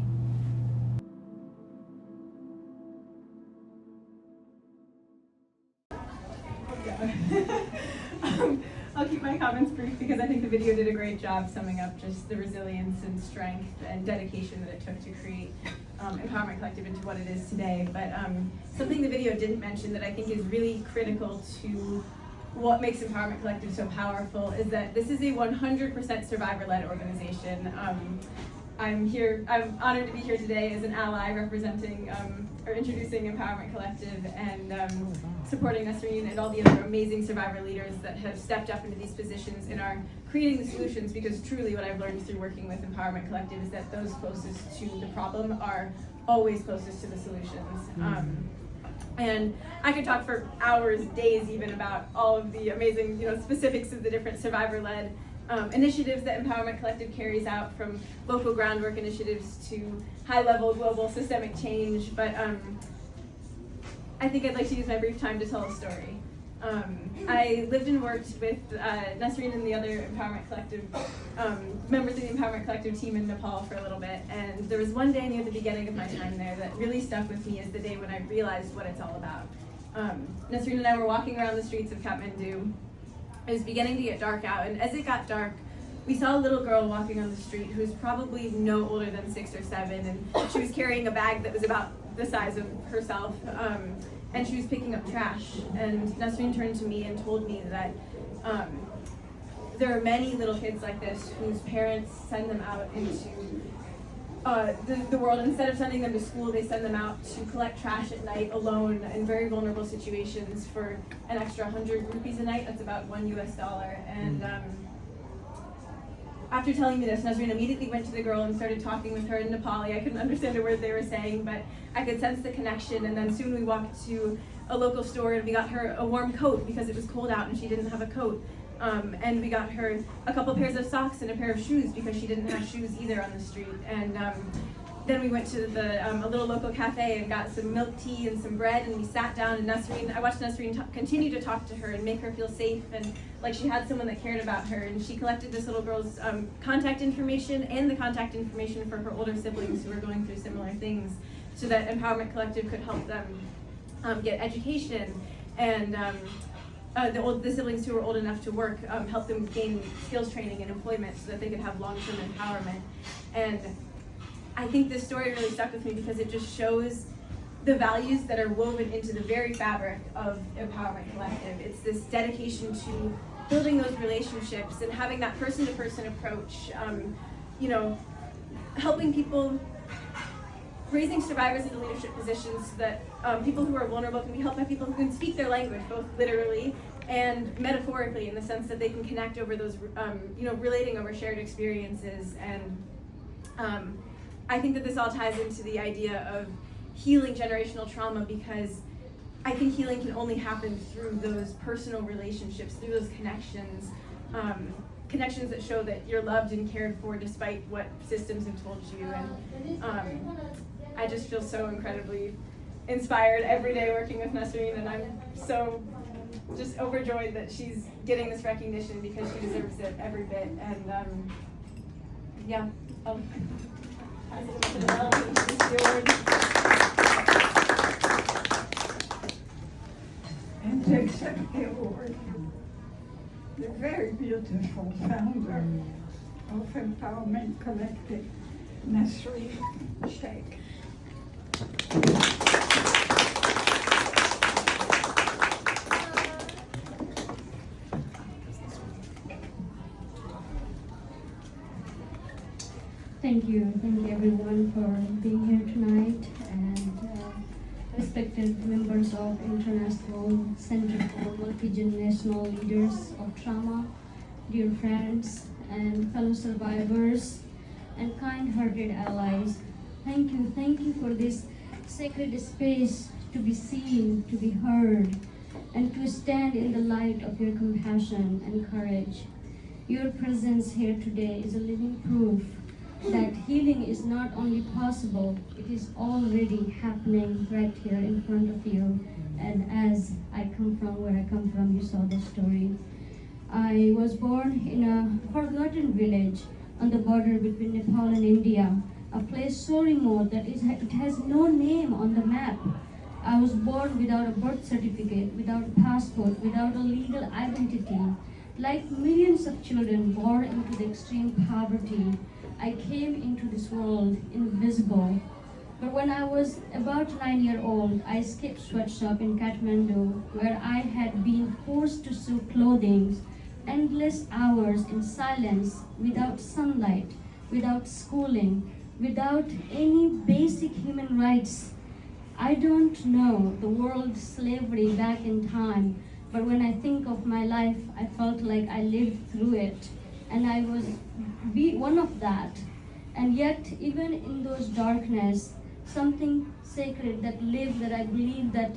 I'll keep my comments brief because I think the video did a great job summing up just the resilience and strength and dedication that it took to create Empowerment Collective into what it is today. But something the video didn't mention that I think is really critical to what makes Empowerment Collective so powerful is that this is a 100% survivor-led organization. I'm honored to be here today as an ally representing or introducing Empowerment Collective and supporting Nasreen and all the other amazing survivor leaders that have stepped up into these positions and are creating the solutions, because truly what I've learned through working with Empowerment Collective is that those closest to the problem are always closest to the solutions. And I could talk for hours, days even, about all of the amazing specifics of the different survivor-led initiatives that Empowerment Collective carries out, from local groundwork initiatives to high-level global systemic change. But I think I'd like to use my brief time to tell a story. I lived and worked with Nasreen and the other Empowerment Collective members of the Empowerment Collective team in Nepal for a little bit, and there was one day near the beginning of my time there that really stuck with me as the day when I realized what it's all about. Nasreen and I were walking around the streets of Kathmandu. It was beginning to get dark out, and as it got dark, we saw a little girl walking on the street who was probably no older than 6 or 7, and she was carrying a bag that was about the size of herself, and she was picking up trash. And Nasreen turned to me and told me that there are many little kids like this whose parents send them out into the world. Instead of sending them to school, they send them out to collect trash at night alone in very vulnerable situations for an extra 100 rupees a night. That's about $1 US. And after telling me this, Nazreen immediately went to the girl and started talking with her in Nepali. I couldn't understand a word they were saying, but I could sense the connection. And then soon we walked to a local store and we got her a warm coat because it was cold out and she didn't have a coat. And we got her a couple pairs of socks and a pair of shoes because she didn't have shoes either on the street. And then we went to a little local cafe and got some milk tea and some bread, and we sat down, and I watched Nasreen continue to talk to her and make her feel safe and like she had someone that cared about her. And she collected this little girl's contact information and the contact information for her older siblings who were going through similar things so that Empowerment Collective could help them get education, and the siblings who were old enough to work, help them gain skills training and employment so that they could have long-term empowerment. And I think this story really stuck with me because it just shows the values that are woven into the very fabric of Empowerment Collective. It's this dedication to building those relationships and having that person-to-person approach, helping people, raising survivors into leadership positions so that people who are vulnerable can be helped by people who can speak their language, both literally and metaphorically, in the sense that they can connect over those, relating over shared experiences. And I think that this all ties into the idea of healing generational trauma, because I think healing can only happen through those personal relationships, through those connections, connections that show that you're loved and cared for despite what systems have told you. And I just feel so incredibly inspired every day working with Nasreen, and I'm so just overjoyed that she's getting this recognition because she deserves it every bit. And I'll pass it over to the bell and introduce the award.
And to accept the award, the very beautiful founder of Empowerment Collective, Nasreen Sheikh.
Thank you everyone for being here tonight, and respected members of International Center for Multi-Generational Leaders of Trauma, dear friends and fellow survivors, and kind-hearted allies. Thank you for this sacred space to be seen, to be heard, and to stand in the light of your compassion and courage. Your presence here today is a living proof that healing is not only possible, it is already happening right here in front of you. And as I come from where I come from, you saw the story. I was born in a forgotten village on the border between Nepal and India, a place so remote that it has no name on the map. I was born without a birth certificate, without a passport, without a legal identity. Like millions of children born into the extreme poverty, I came into this world invisible. But when I was about 9 years old, I escaped sweatshop in Kathmandu, where I had been forced to sew clothing, endless hours in silence, without sunlight, without schooling, without any basic human rights. I don't know the world slavery back in time, but when I think of my life, I felt like I lived through it, and I was one of that. And yet, even in those darkness, something sacred that lived, that I believe that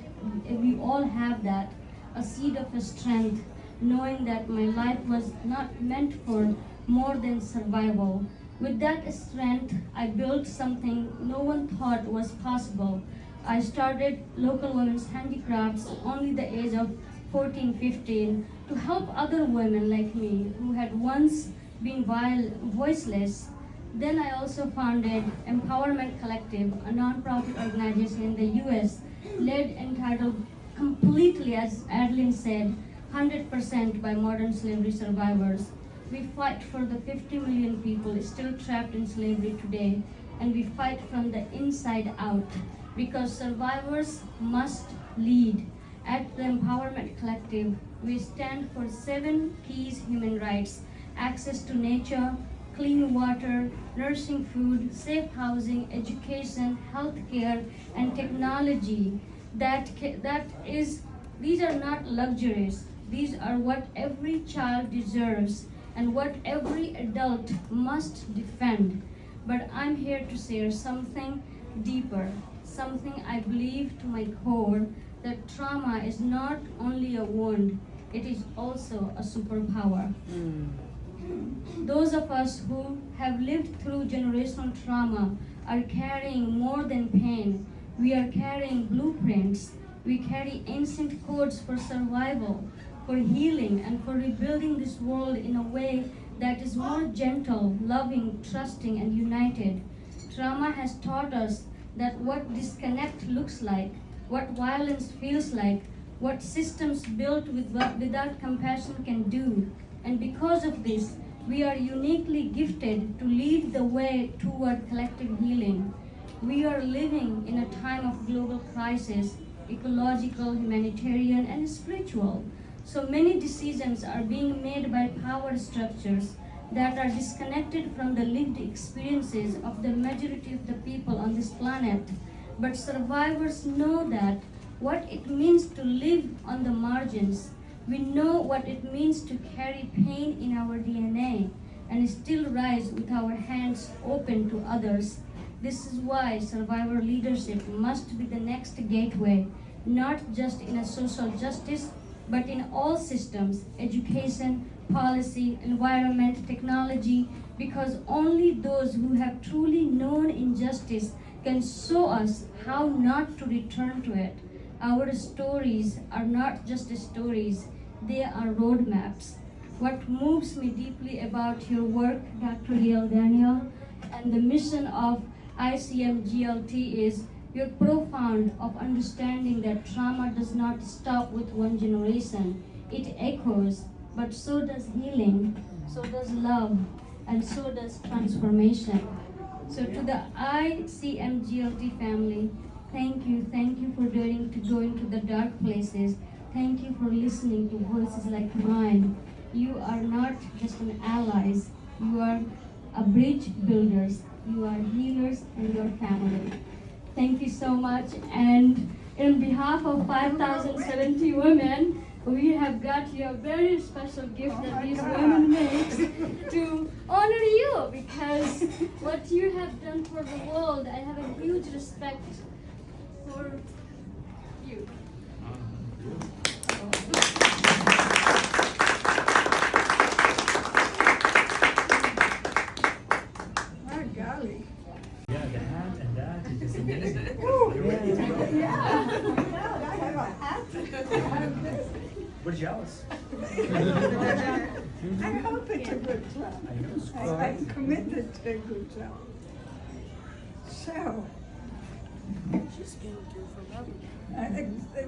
we all have that, a seed of a strength, knowing that my life was not meant for more than survival. With that strength, I built something no one thought was possible. I started local women's handicrafts only the age of 14, 15 to help other women like me who had once been voiceless. Then I also founded Empowerment Collective, a non-profit organization in the US, led and titled completely, as Adeline said, 100% by modern slavery survivors. We fight for the 50 million people still trapped in slavery today, and we fight from the inside out, because survivors must lead. At the Empowerment Collective, we stand for 7 key human rights: access to nature, clean water, nourishing food, safe housing, education, healthcare, and technology. These are not luxuries. These are what every child deserves and what every adult must defend. But I'm here to share something deeper, something I believe to my core, that trauma is not only a wound, it is also a superpower. Those of us who have lived through generational trauma are carrying more than pain. We are carrying blueprints. We carry ancient codes for survival, for healing, and for rebuilding this world in a way that is more gentle, loving, trusting, and united. Trauma has taught us that what disconnect looks like, what violence feels like, what systems built without compassion can do. And because of this, we are uniquely gifted to lead the way toward collective healing. We are living in a time of global crisis, ecological, humanitarian, and spiritual. So many decisions are being made by power structures that are disconnected from the lived experiences of the majority of the people on this planet. But survivors know that what it means to live on the margins. We know what it means to carry pain in our DNA and still rise with our hands open to others. This is why survivor leadership must be the next gateway, not just in a social justice, but in all systems, education, policy, environment, technology, because only those who have truly known injustice can show us how not to return to it. Our stories are not just stories, they are roadmaps. What moves me deeply about your work, Dr. Gail Daniel, and the mission of ICMGLT is your profound of understanding that trauma does not stop with one generation. It echoes, but so does healing, so does love, and so does transformation. So to the ICMGLT family, thank you for daring to go into the dark places. Thank you for listening to voices like mine. You are not just an allies, you are a bridge builders, you are healers and your family. Thank you so much, and in behalf of 5,070 women, we have got you a very special gift that these women make to honor you, because what you have done for the world, I have a huge respect for you.
My golly.
Yeah, that and that is just amazing.
Yeah. I have a hat. I have this.
We're jealous.
I hope it's a good job. I'm committed to a good job. So,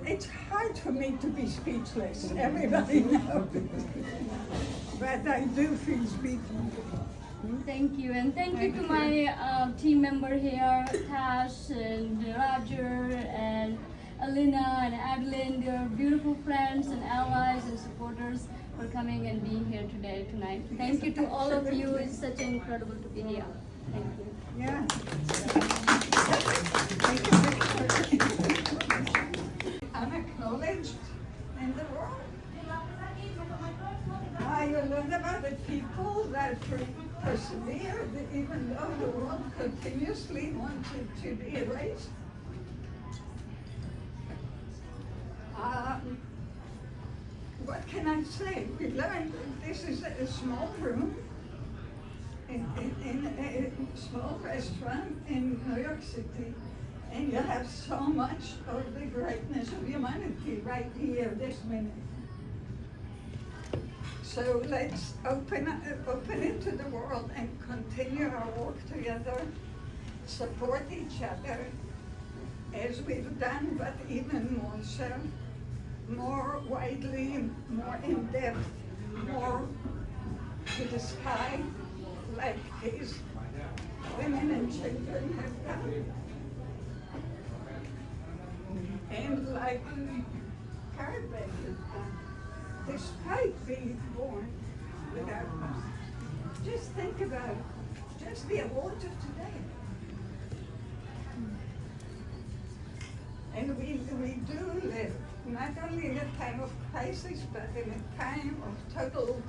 it's hard for me to be speechless. Everybody knows. But I do feel speechless.
Thank you, and thank you to my team member here, Tash and Roger and Alina and Adeline. They're beautiful friends and allies and supporters for coming and being here tonight. Thank you to all of you. It's such incredible to be here. Thank you.
Yeah. Unacknowledged in the world. You learn about the people that persevered even though the world continuously wanted to be erased. What can I say? We learned this is a small room in a small restaurant in New York City, and you have so much of the greatness of humanity right here this minute. So let's open it to the world and continue our work together, support each other as we've done, but even more so, more widely, more in depth, more to the sky, like these women and children have done. And like Caribbean has done, despite being born without Just think about just the awards of today. And we do live not only in a time of crisis, but in a time of total,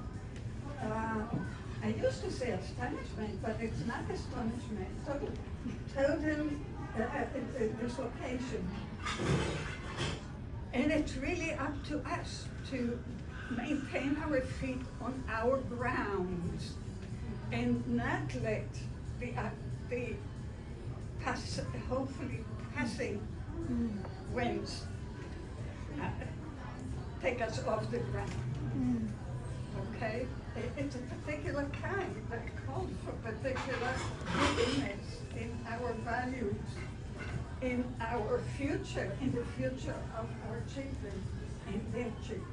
I used to say astonishment, but it's not astonishment, total dislocation. And it's really up to us to maintain our feet on our grounds and not let the hopefully passing winds take us off the ground. Okay? It's a particular kind that calls for particular goodness in our values, in our future, in the future of our children and their children.